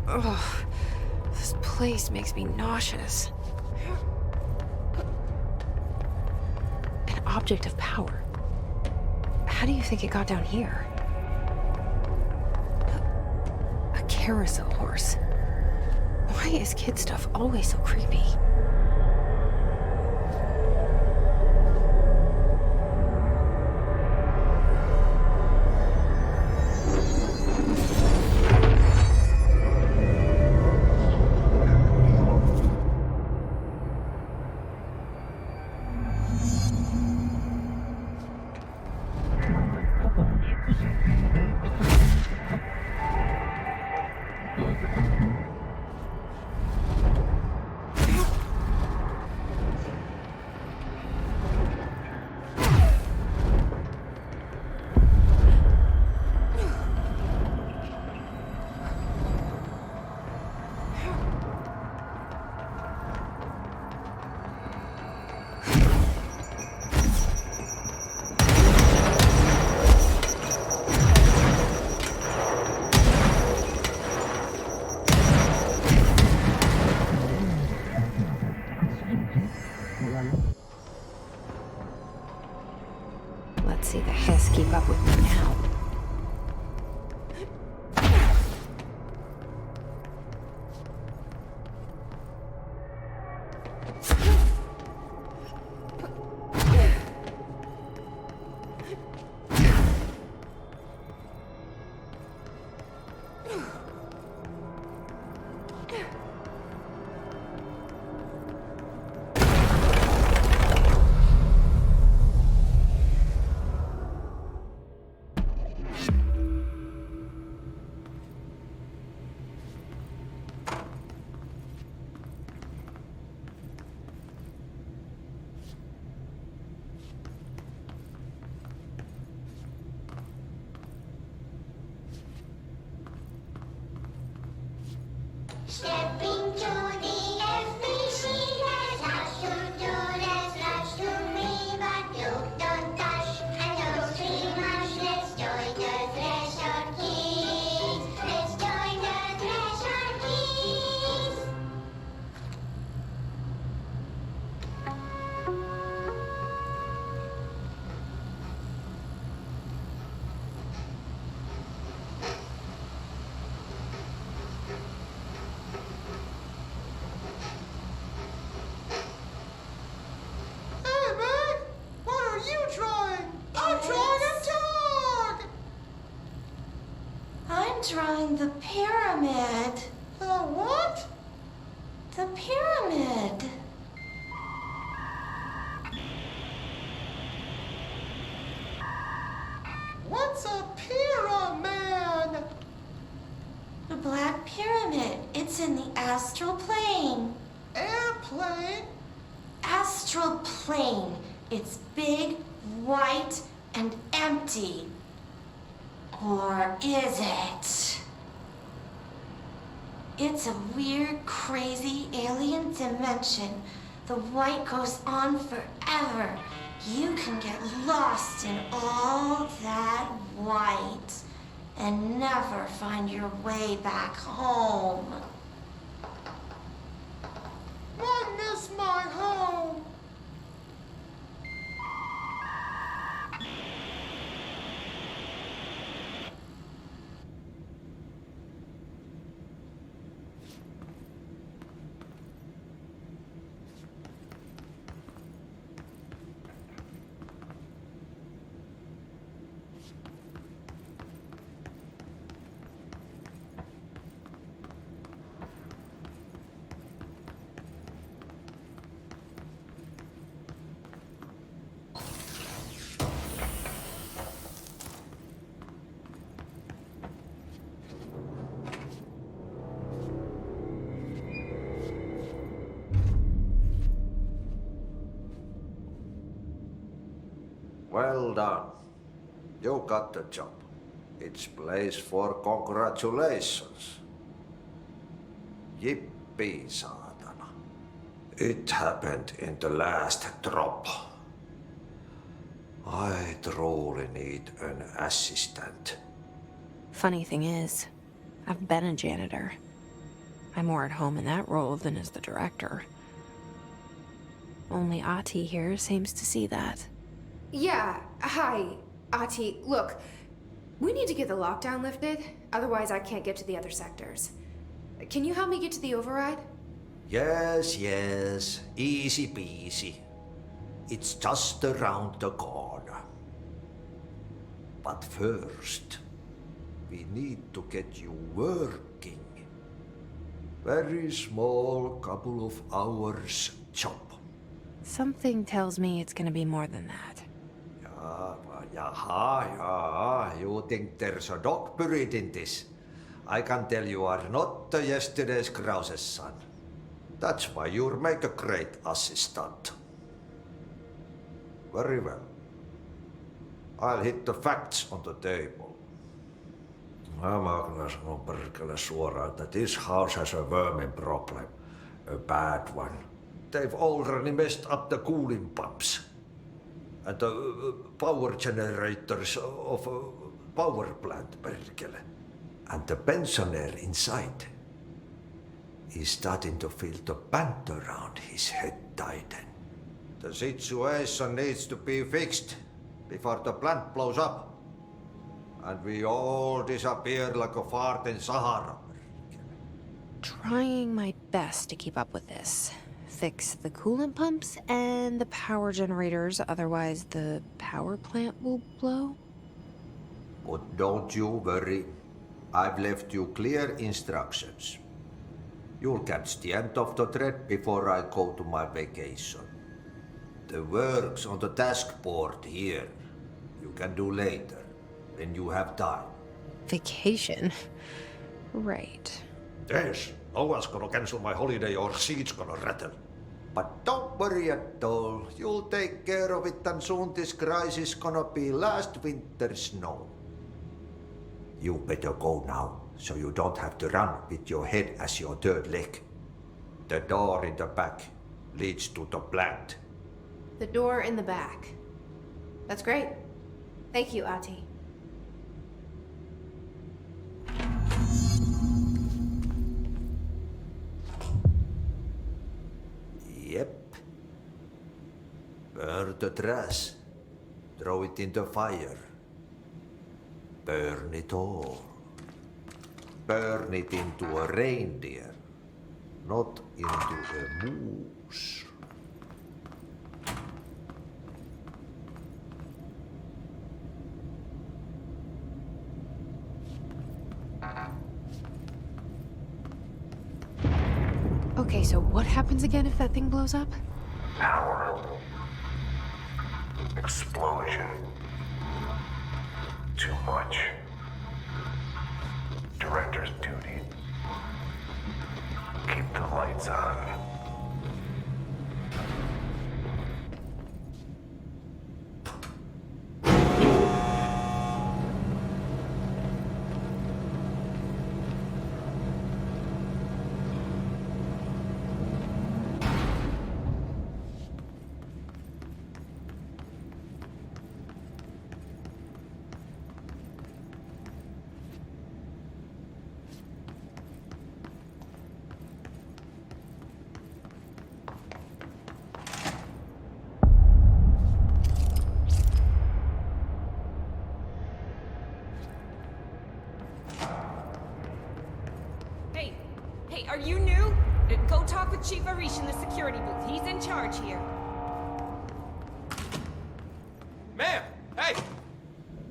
S1: Ugh, this place makes me nauseous. An object of power. How do you think it got down here? A carousel horse. Why is kid stuff always so creepy? Let's see the Hiss keep up with me now.
S11: Stepping to the FBC, there's lots to do, there's lots to be, but you don't touch and don't see much. Let's join the Treasure Kids. Let's join the Treasure Kids. I'm drawing the pyramid. The what? The pyramid. What's a pyramid? The Black Pyramid. It's in the astral plane. Airplane? Astral plane. It's big, white, and empty. Or is it? It's a weird, crazy alien dimension. The white goes on forever. You can get lost in all that white and never find your way back home. I miss my home.
S3: Well done. You got the job. It's place for congratulations. Yippee, saatana. It happened in the last drop. I truly need an assistant.
S1: Funny thing is, I've been a janitor. I'm more at home in that role than as the director. Only Ati here seems to see that.
S12: Yeah, hi, Ati. Look, we need to get the lockdown lifted, otherwise I can't get to the other sectors. Can you help me get to the override?
S3: Yes, easy peasy. It's just around the corner. But first, we need to get you working. Very small, couple of hours job.
S1: Something tells me it's gonna be more than that.
S3: Yeah. You think there's a dog buried in this? I can tell you are not the yesterday's Krause's son. That's why you'll make a great assistant. Very well. I'll hit the facts on the table. Mä kyllä sanon perkele suoraan, että this house has a vermin problem. A bad one. They've already messed up the cooling pumps. And the power generators of a power plant, perkele. And the pensioner inside is starting to feel the band around his head tighten. The situation needs to be fixed before the plant blows up. And we all disappear like a fart in Sahara.
S1: Trying my best to keep up with this. Fix the coolant pumps and the power generators, otherwise the power plant will blow.
S3: But don't you worry. I've left you clear instructions. You'll catch the end of the thread before I go to my vacation. The work's on the task board here. You can do later, when you have time.
S1: Vacation? Right.
S3: Yes, no one's gonna cancel my holiday or seat's gonna rattle. But don't worry at all. You'll take care of it and soon this crisis gonna be last winter's snow. You better go now, so you don't have to run with your head as your third leg. The door in the back leads to the plant.
S12: The door in the back. That's great. Thank you, Ati.
S3: Yep. Burn the trash. Throw it in the fire. Burn it all. Burn it into a reindeer, not into a moose.
S1: Okay, so what happens again if that thing blows up?
S5: Power. Explosion. Too much. Director's duty. Keep the lights on.
S13: Hey, are you new? Go talk with Chief Arish in the security booth. He's in charge here.
S14: Ma'am! Hey!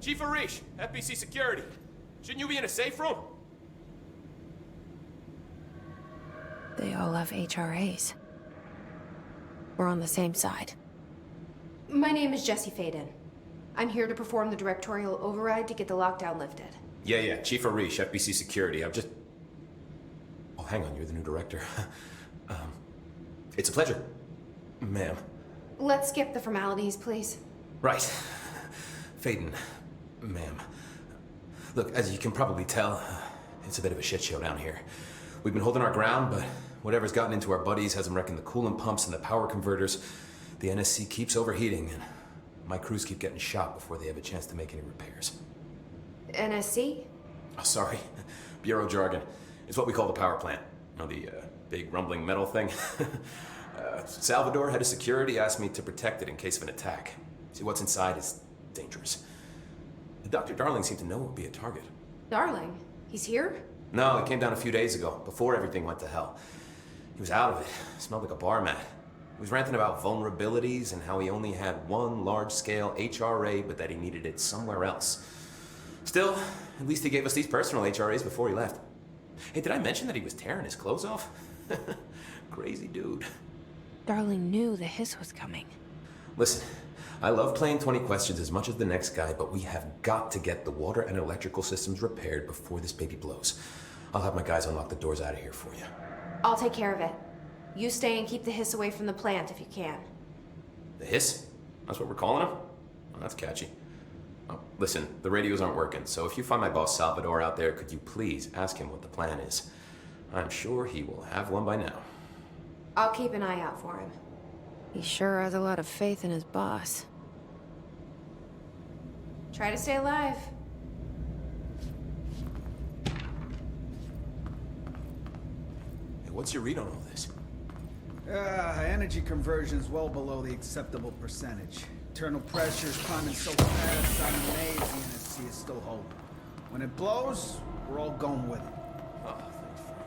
S14: Chief Arish, FBC Security. Shouldn't you be in a safe room?
S1: They all have HRAs. We're on the same side.
S12: My name is Jesse Faden. I'm here to perform the directorial override to get the lockdown lifted.
S14: Yeah, Chief Arish, FBC Security. I'm just... Oh, hang on, you're the new director. It's a pleasure, ma'am.
S12: Let's skip the formalities, please.
S14: Right.
S15: Phaeton, ma'am. Look, as you can probably tell, it's a bit of a shit show down here. We've been holding our ground, but whatever's gotten into our buddies has them wrecking the coolant pumps and the power converters. The NSC keeps overheating, and my crews keep getting shot before they have a chance to make any repairs.
S12: NSC?
S15: Oh, sorry. Bureau jargon. It's what we call the power plant. You know, the big rumbling metal thing? Salvador, head of security, asked me to protect it in case of an attack. See, what's inside is dangerous. Dr. Darling seemed to know it would be a target.
S12: Darling? He's here?
S15: No, he came down a few days ago, before everything went to hell. He was out of it. Smelled like a bar mat. He was ranting about vulnerabilities and how he only had one large-scale HRA, but that he needed it somewhere else. Still, at least he gave us these personal HRAs before he left. Hey, did I mention that he was tearing his clothes off? Crazy dude.
S1: Darling knew the hiss was coming.
S15: Listen, I love playing 20 questions as much as the next guy, but we have got to get the water and electrical systems repaired before this baby blows. I'll have my guys unlock the doors out of here for you.
S12: I'll take care of it. You stay and keep the hiss away from the plant if you can.
S15: The hiss? That's what we're calling him? Oh, that's catchy. Oh, listen, the radios aren't working, so if you find my boss Salvador out there, could you please ask him what the plan is? I'm sure he will have one by now.
S12: I'll keep an eye out for him.
S1: He sure has a lot of faith in his boss.
S12: Try to stay alive.
S15: Hey, what's your read on all this?
S10: Energy conversion's well below the acceptable percentage. Internal pressure's climbing so fast, I'm amazed the NSC is still holding. When it blows, we're all going with it.
S15: Oh, thanks, Frank.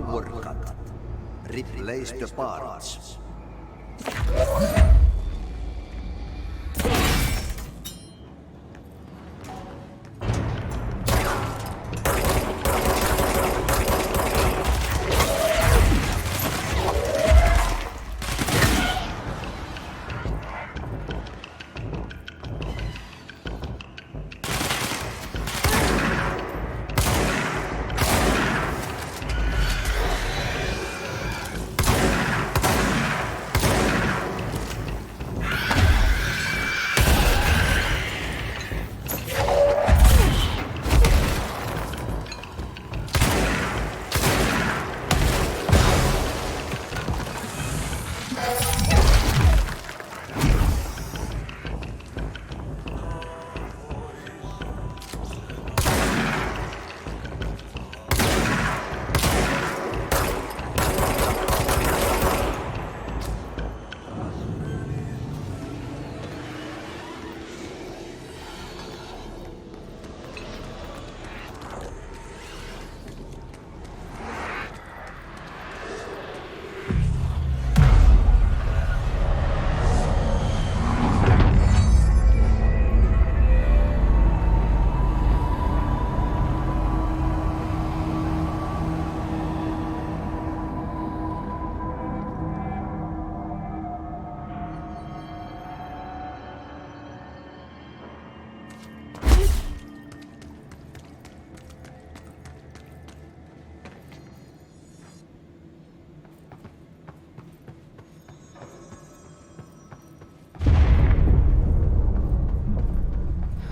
S3: power cut. Replace the parts.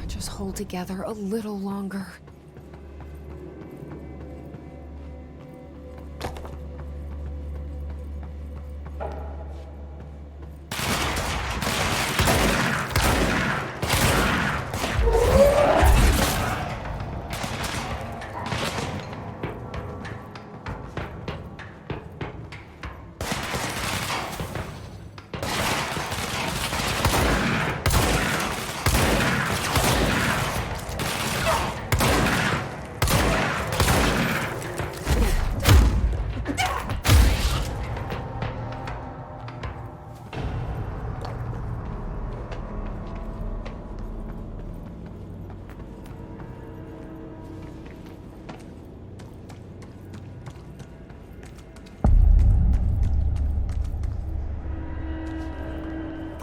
S1: Just hold together a little longer.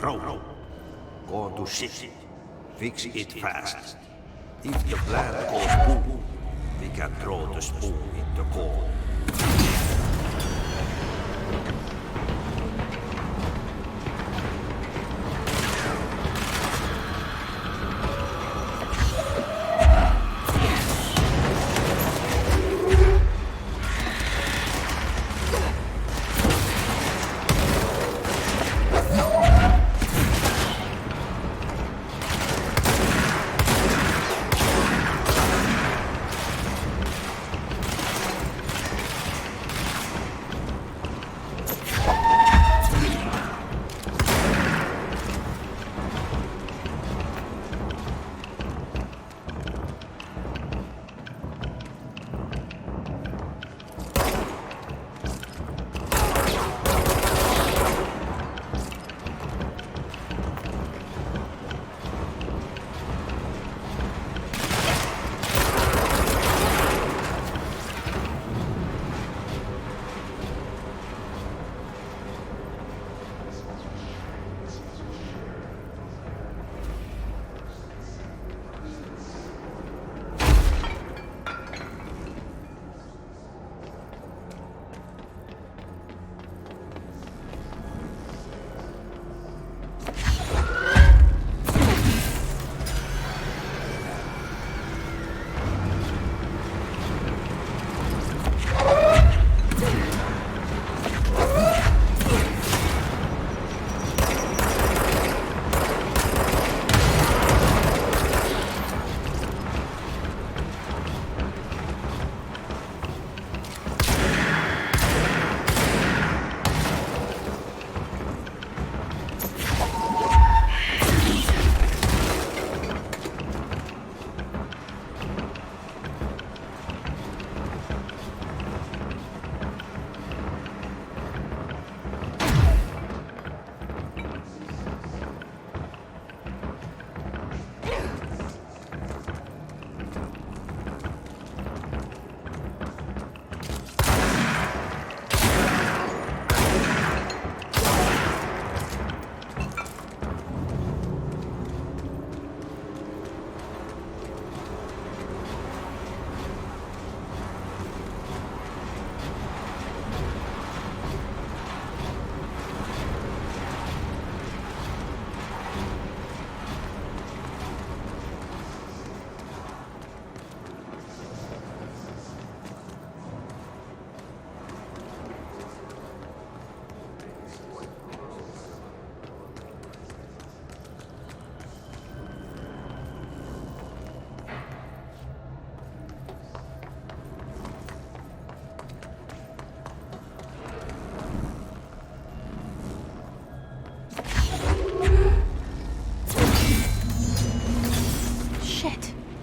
S3: Bro, go to city. Fix it fast. If the plan goes boom, we can throw the spoon in the coal.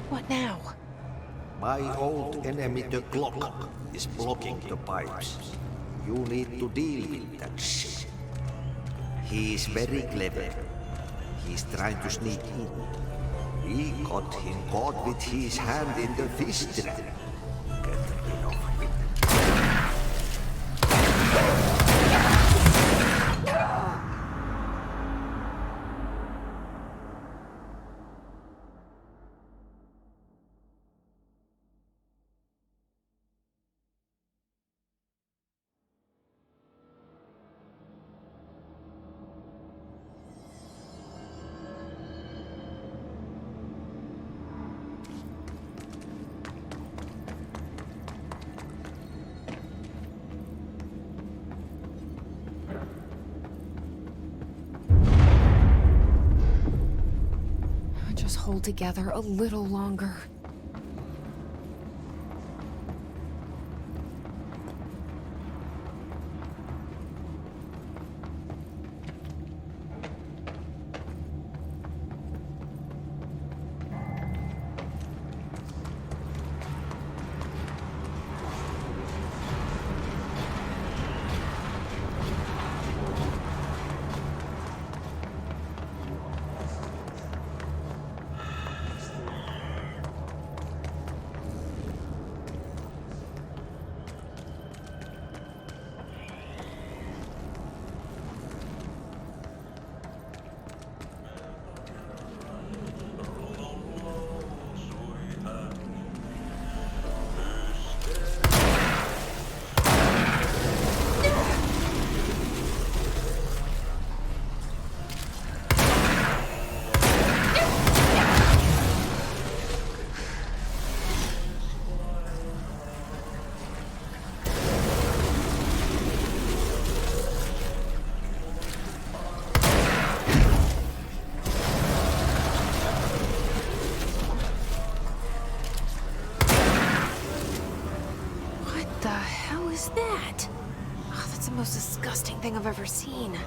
S1: What now?
S3: My old enemy, the clock, is blocking the pipes. You need to deal with that shit. He is very clever. He's trying to sneak in. We got him caught with his hand in the fish trap. Get rid of him.
S1: Just hold together a little longer. That? Oh, that's the most disgusting thing I've ever seen.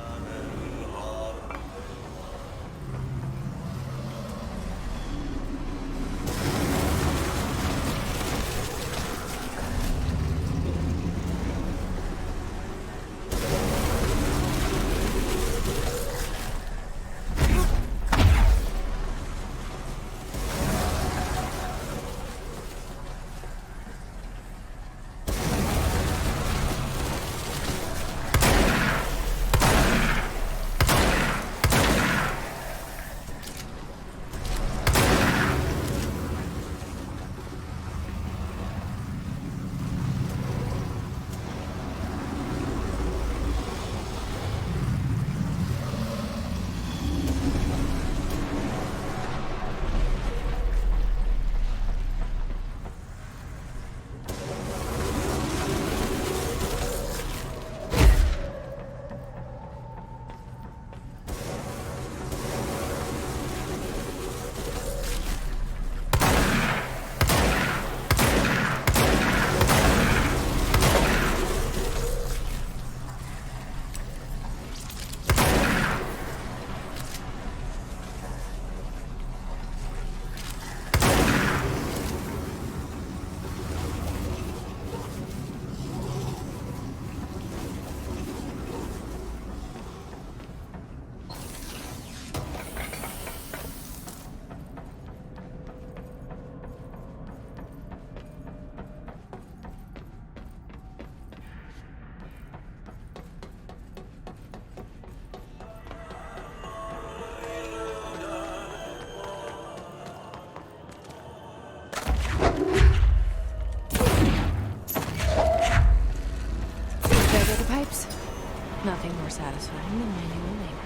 S1: Nothing more satisfying than manual labor.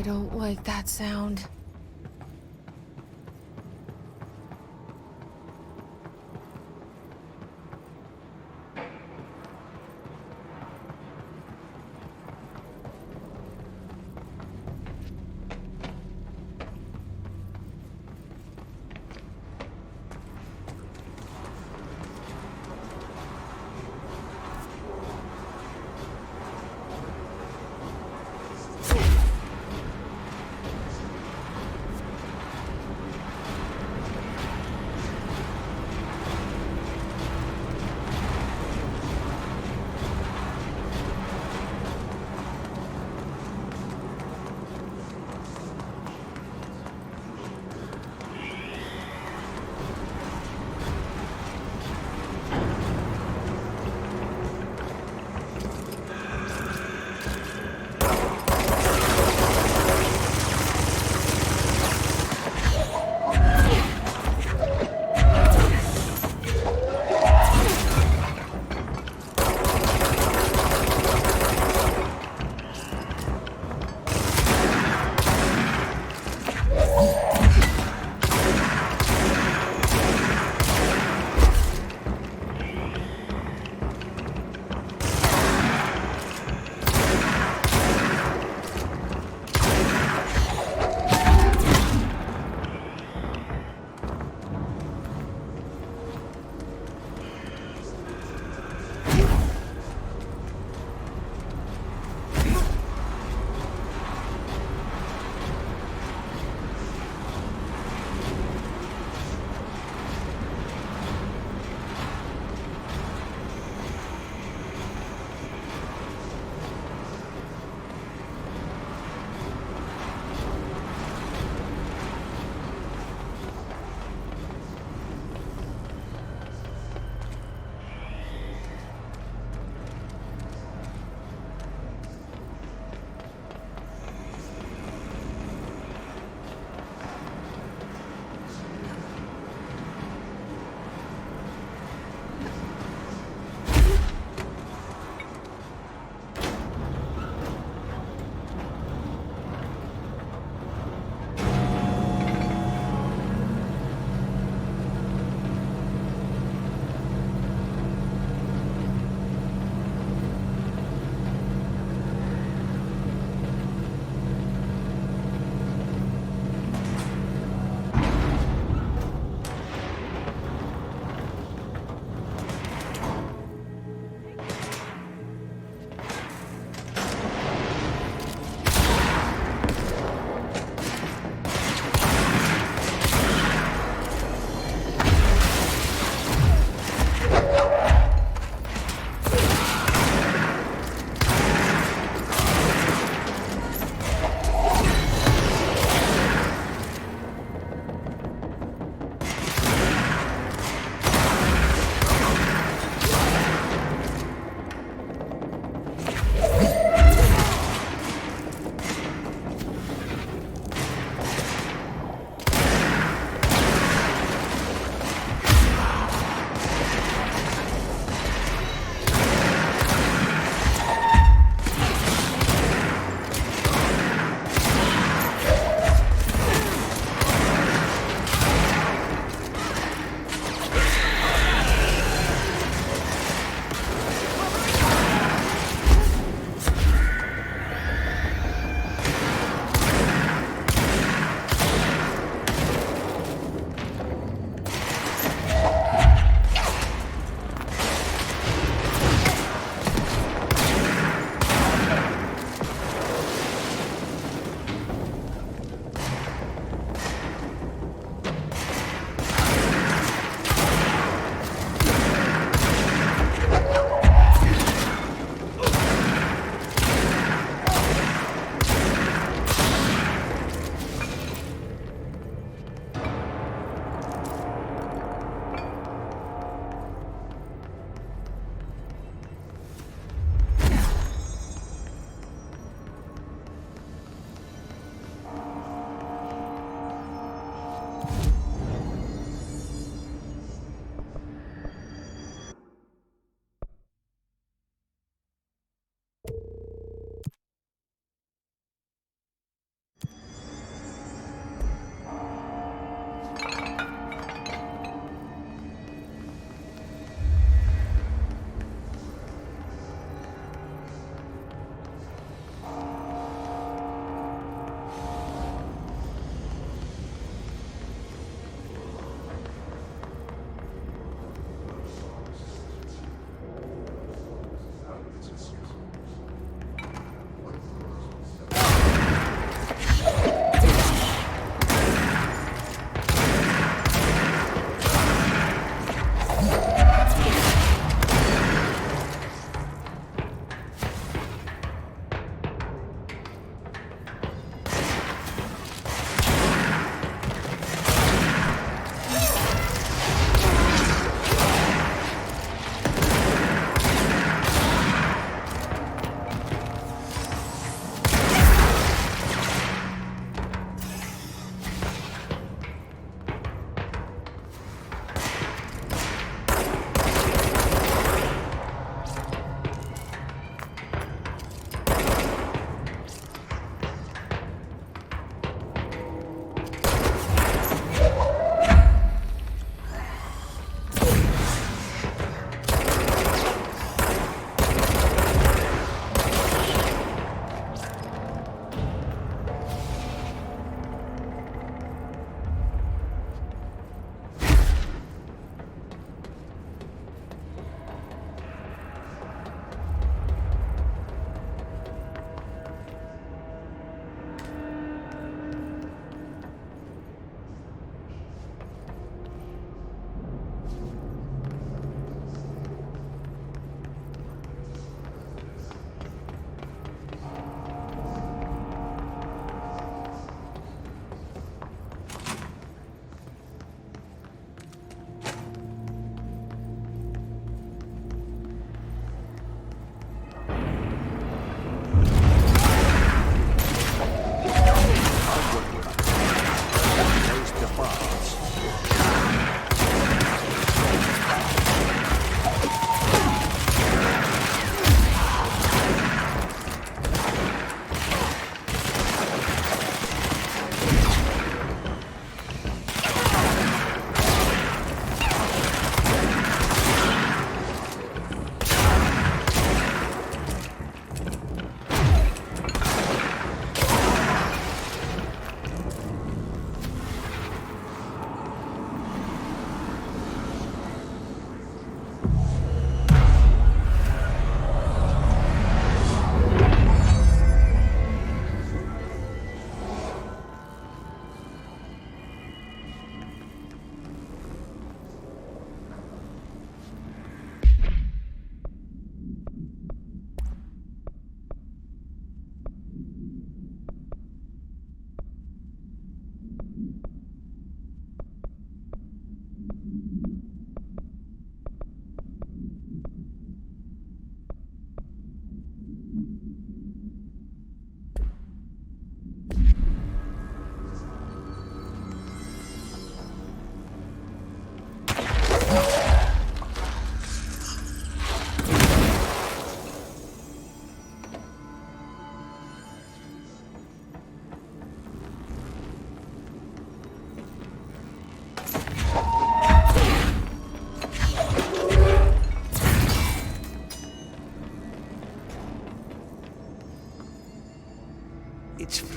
S1: don't like that sound.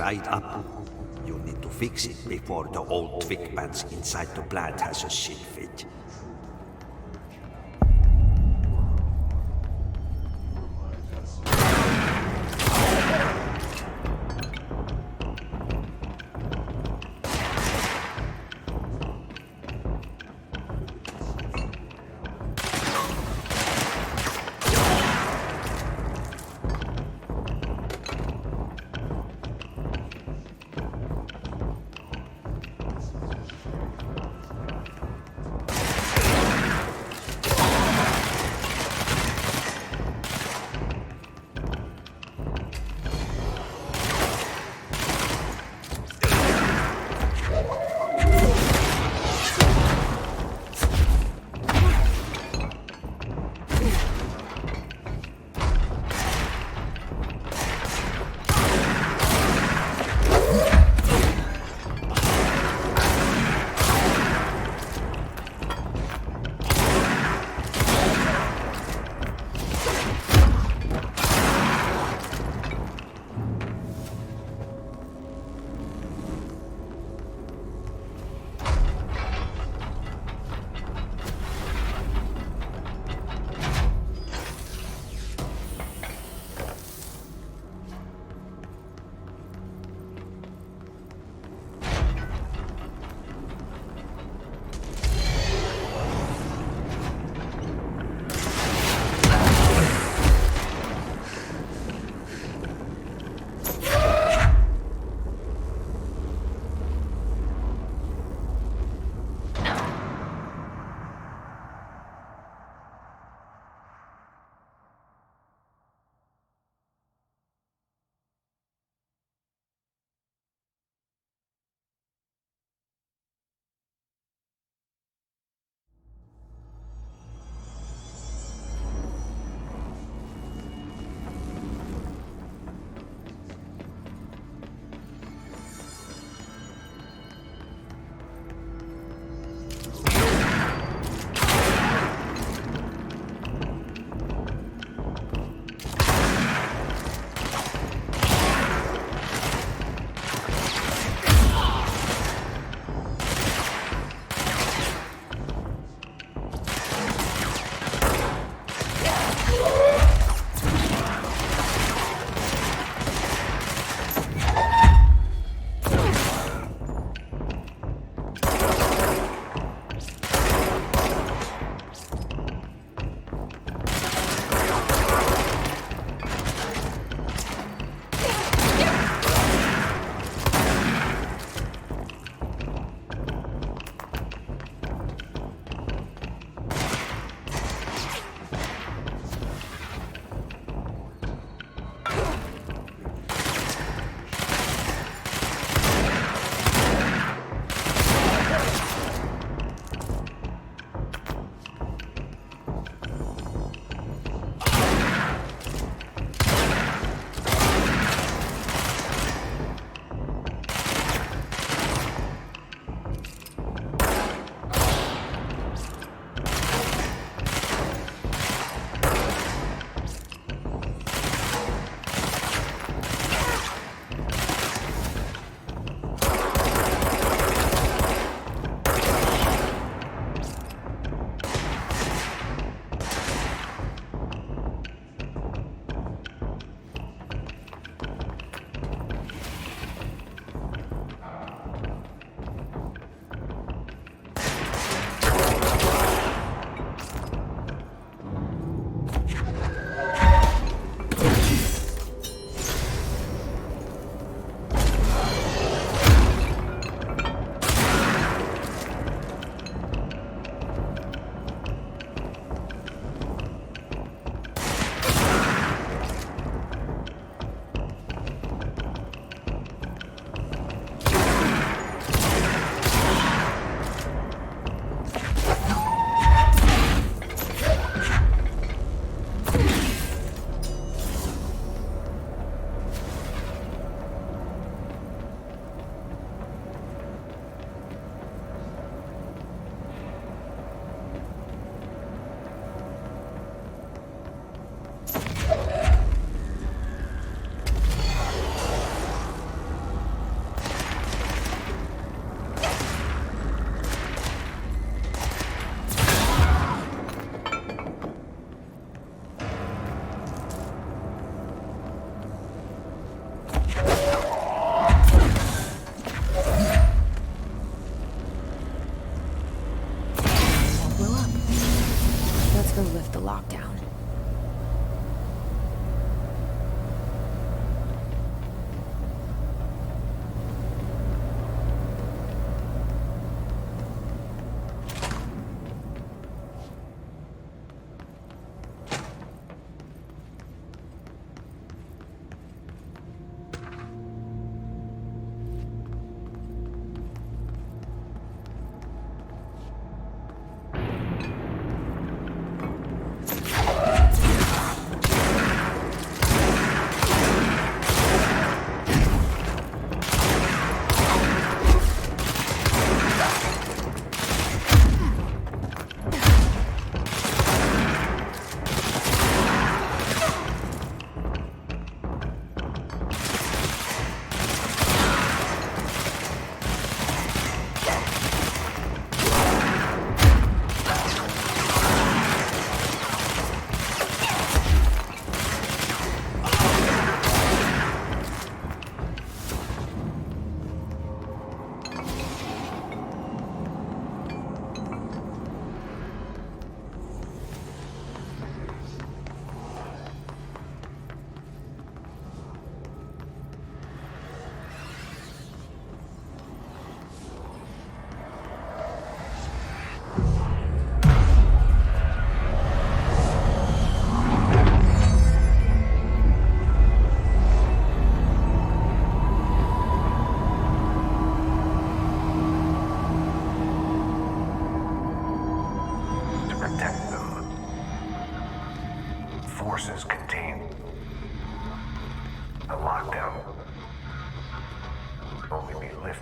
S3: dried up. You need to fix it before the old Twig bands inside the plant has a shit fit.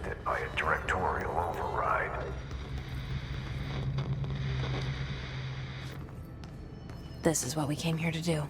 S5: it by a directorial override.
S1: This is what we came here to do.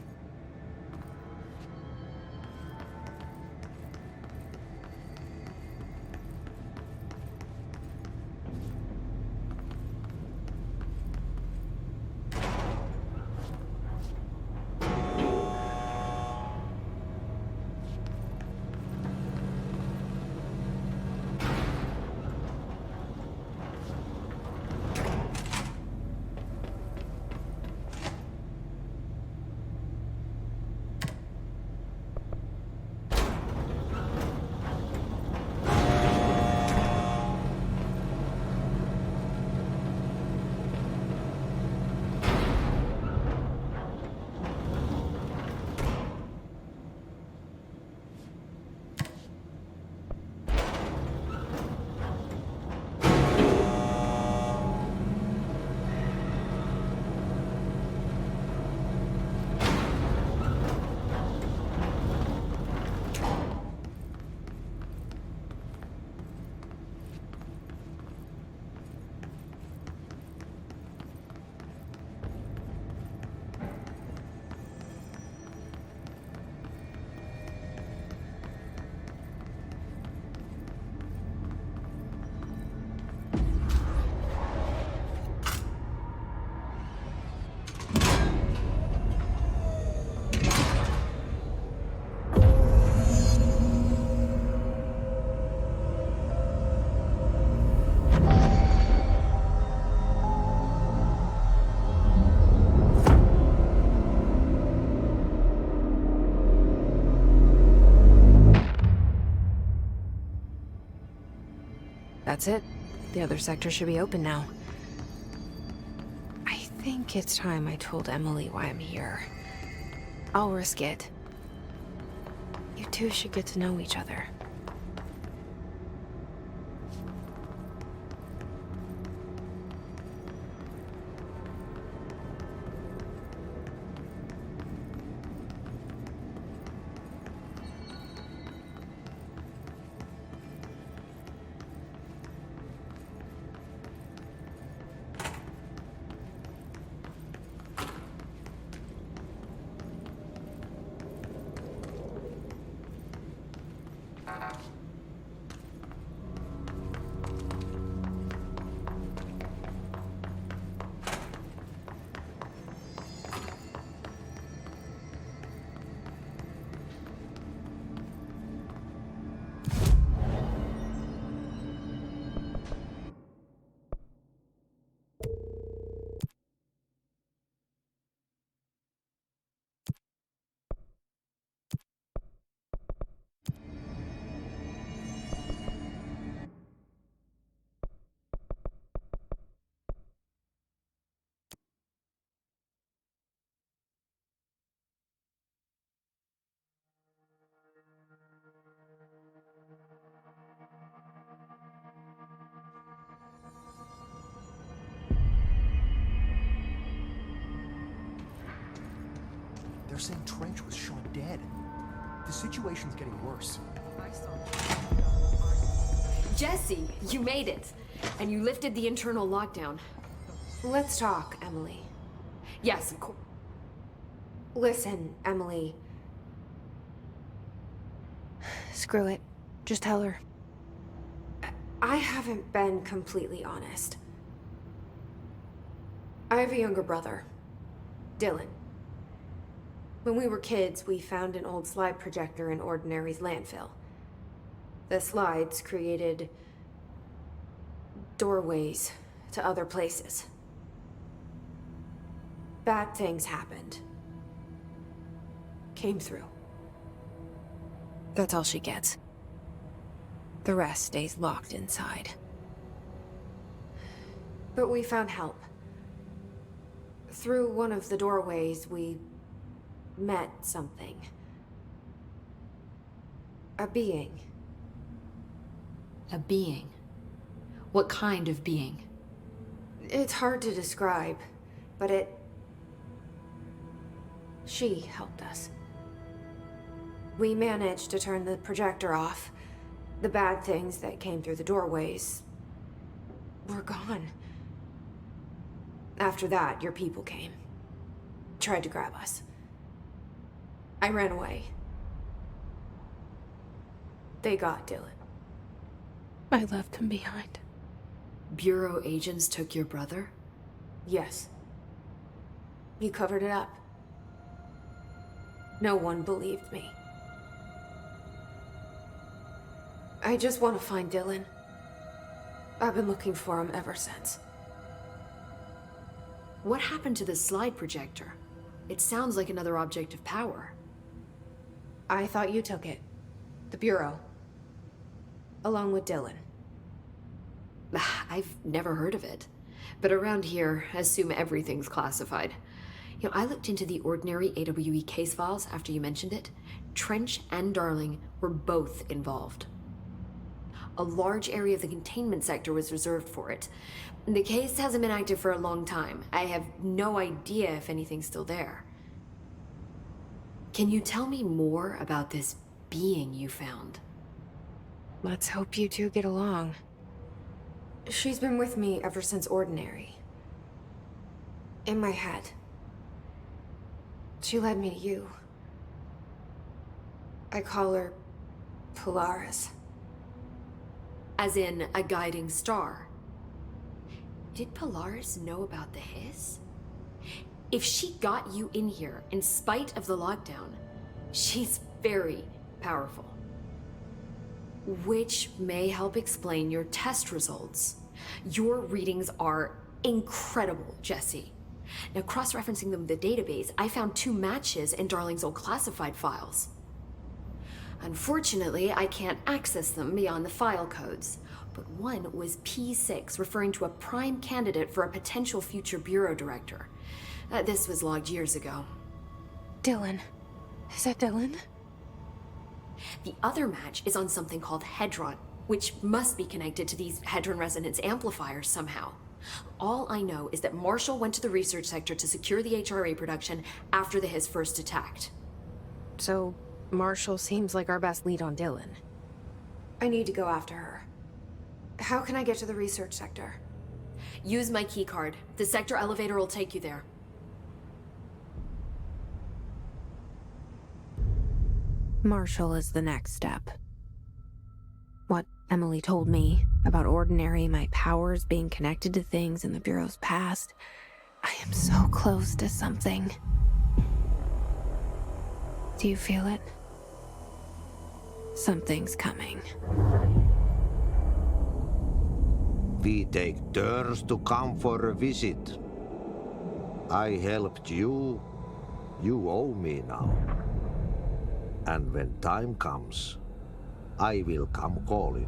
S1: That's it. The other sector should be open now. I think it's time I told Emily why I'm here. I'll risk it. You two should get to know each other.
S16: They're saying Trench was shot dead. The situation's getting worse.
S2: Jesse, you made it. And you lifted the internal lockdown.
S12: Let's talk, Emily.
S2: Yes, of course.
S12: Listen, Emily.
S1: Screw it. Just tell her.
S12: I haven't been completely honest. I have a younger brother, Dylan. When we were kids, we found an old slide projector in Ordinary's landfill. The slides created doorways to other places. Bad things happened. Came through.
S1: That's all she gets. The rest stays locked inside.
S12: But we found help. Through one of the doorways, we met something. A being.
S2: A being? What kind of being?
S12: It's hard to describe, but she helped us. We managed to turn the projector off, The bad things that came through the doorways were gone. After that, your people came. Tried to grab us. I ran away. They got Dylan.
S1: I left him behind.
S2: Bureau agents took your brother?
S12: Yes. You covered it up. No one believed me. I just want to find Dylan. I've been looking for him ever since.
S2: What happened to the slide projector? It sounds like another object of power.
S12: I thought you took it. The Bureau. Along with Dylan.
S2: I've never heard of it. But around here, I assume everything's classified. You know, I looked into the ordinary AWE case files after you mentioned it. Trench and Darling were both involved. A large area of the containment sector was reserved for it. The case hasn't been active for a long time. I have no idea if anything's still there. Can you tell me more about this being you found?
S1: Let's hope you two get along.
S12: She's been with me ever since Ordinary. In my head. She led me to you. I call her Polaris.
S2: As in a guiding star. Did Polaris know about the hiss? If she got you in here in spite of the lockdown, she's very powerful. Which may help explain your test results. Your readings are incredible, Jesse. Now, cross-referencing them with the database, I found 2 matches in Darling's old classified files. Unfortunately, I can't access them beyond the file codes, but one was P6, referring to a prime candidate for a potential future bureau director. This was logged years ago.
S1: Dylan. Is that Dylan?
S2: The other match is on something called Hedron, which must be connected to these Hedron resonance amplifiers somehow. All I know is that Marshall went to the research sector to secure the HRA production after the hiss first attacked.
S1: So, Marshall seems like our best lead on Dylan.
S12: I need to go after her. How can I get to the research sector?
S2: Use my keycard. The sector elevator will take you there.
S1: Marshall is the next step. What Emily told me about Ordinary, my powers being connected to things in the Bureau's past, I am so close to something. Do you feel it? Something's coming.
S17: We take turns to come for a visit. I helped you. You owe me now. And when time comes, I will come calling.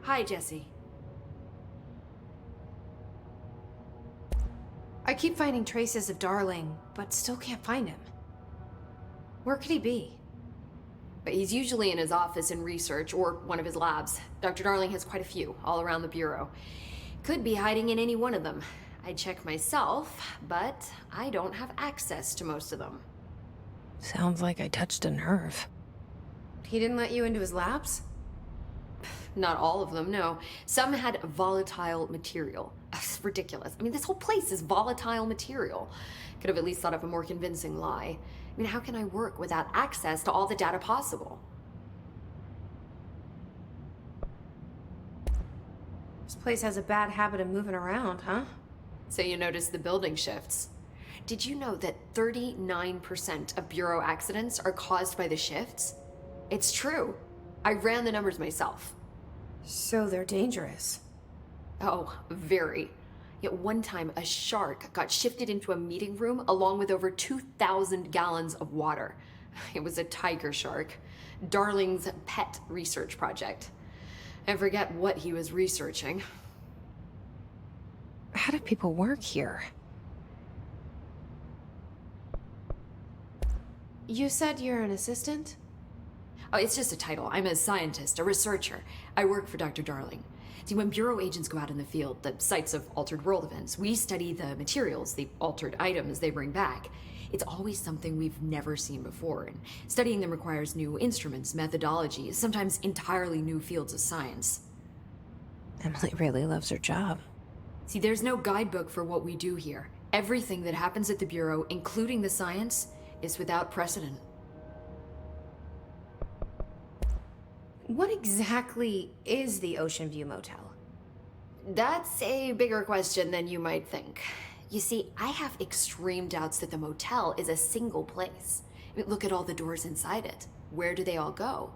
S2: Hi, Jesse.
S12: I keep finding traces of Darling, but still can't find him. Where could he be?
S2: But he's usually in his office in research or one of his labs. Dr. Darling has quite a few all around the Bureau. Could be hiding in any one of them. I check myself, but I don't have access to most of them.
S1: Sounds like I touched a nerve.
S12: He didn't let you into his labs?
S2: Not all of them, no. Some had volatile material. It's ridiculous. I mean, this whole place is volatile material. Could have at least thought of a more convincing lie. I mean, how can I work without access to all the data possible?
S12: This place has a bad habit of moving around, huh?
S2: So you notice the building shifts. Did you know that 39% of Bureau accidents are caused by the shifts? It's true. I ran the numbers myself.
S12: So they're dangerous.
S2: Oh, very. Yet one time, a shark got shifted into a meeting room along with over 2,000 gallons of water. It was a tiger shark. Darling's pet research project. I forget what he was researching.
S1: How do people work here?
S12: You said you're an assistant?
S2: Oh, it's just a title. I'm a scientist, a researcher. I work for Dr. Darling. See, when Bureau agents go out in the field, the sites of altered world events, we study the materials, the altered items they bring back. It's always something we've never seen before, and studying them requires new instruments, methodologies, sometimes entirely new fields of science.
S1: Emily really loves her job.
S2: See, there's no guidebook for what we do here. Everything that happens at the Bureau, including the science, is without precedent.
S12: What exactly is the Ocean View Motel?
S2: That's a bigger question than you might think. You see, I have extreme doubts that the motel is a single place. I mean, look at all the doors inside it. Where do they all go?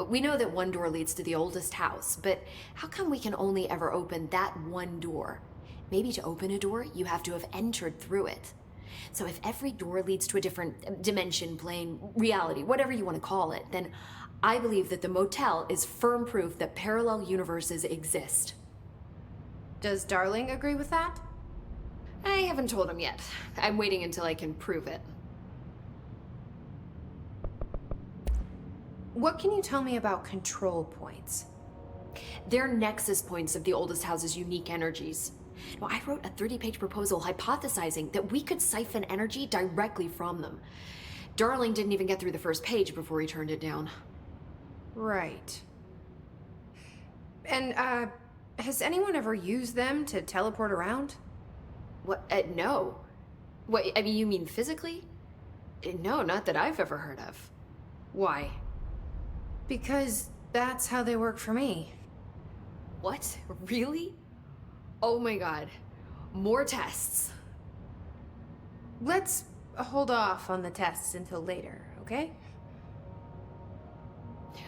S2: We know that one door leads to the oldest house, but how come we can only ever open that one door? Maybe to open a door, you have to have entered through it. So if every door leads to a different dimension, plane, reality, whatever you want to call it, then I believe that the motel is firm proof that parallel universes exist.
S12: Does Darling agree with that?
S2: I haven't told him yet. I'm waiting until I can prove it.
S12: What can you tell me about control points?
S2: They're nexus points of the oldest house's unique energies. Now, I wrote a 30-page proposal hypothesizing that we could siphon energy directly from them. Darling didn't even get through the first page before he turned it down.
S12: Right. And, has anyone ever used them to teleport around?
S2: What? No. What, I mean, you mean physically? No, not that I've ever heard of. Why?
S12: Because that's how they work for me.
S2: What? Really? Oh my god. More tests.
S12: Let's hold off on the tests until later, okay?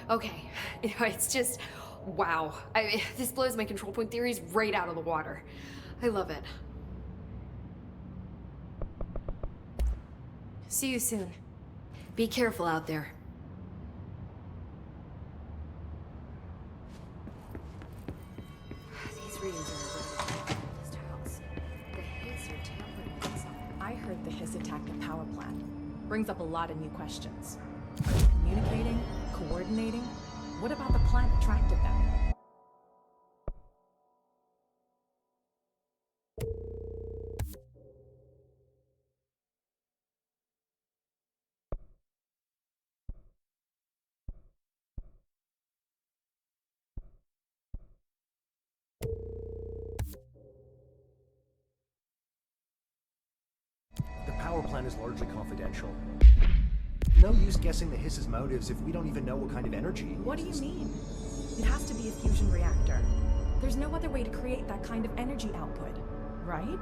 S2: Okay. It's just... wow. This blows my control point theories right out of the water. I love it.
S12: See you soon.
S2: Be careful out there. These readings are about the oldest house. The Hiss are tampering with something.
S9: I heard the Hiss attacked the power plant. Brings up a lot of new questions. Communicating? Coordinating? What about the plant attracted them?
S16: The power plant is largely confidential. No use guessing the Hiss's motives if we don't even know what kind of energy it
S9: What do you
S16: uses.
S9: mean? It has to be a fusion reactor. There's no other way to create that kind of energy output, right?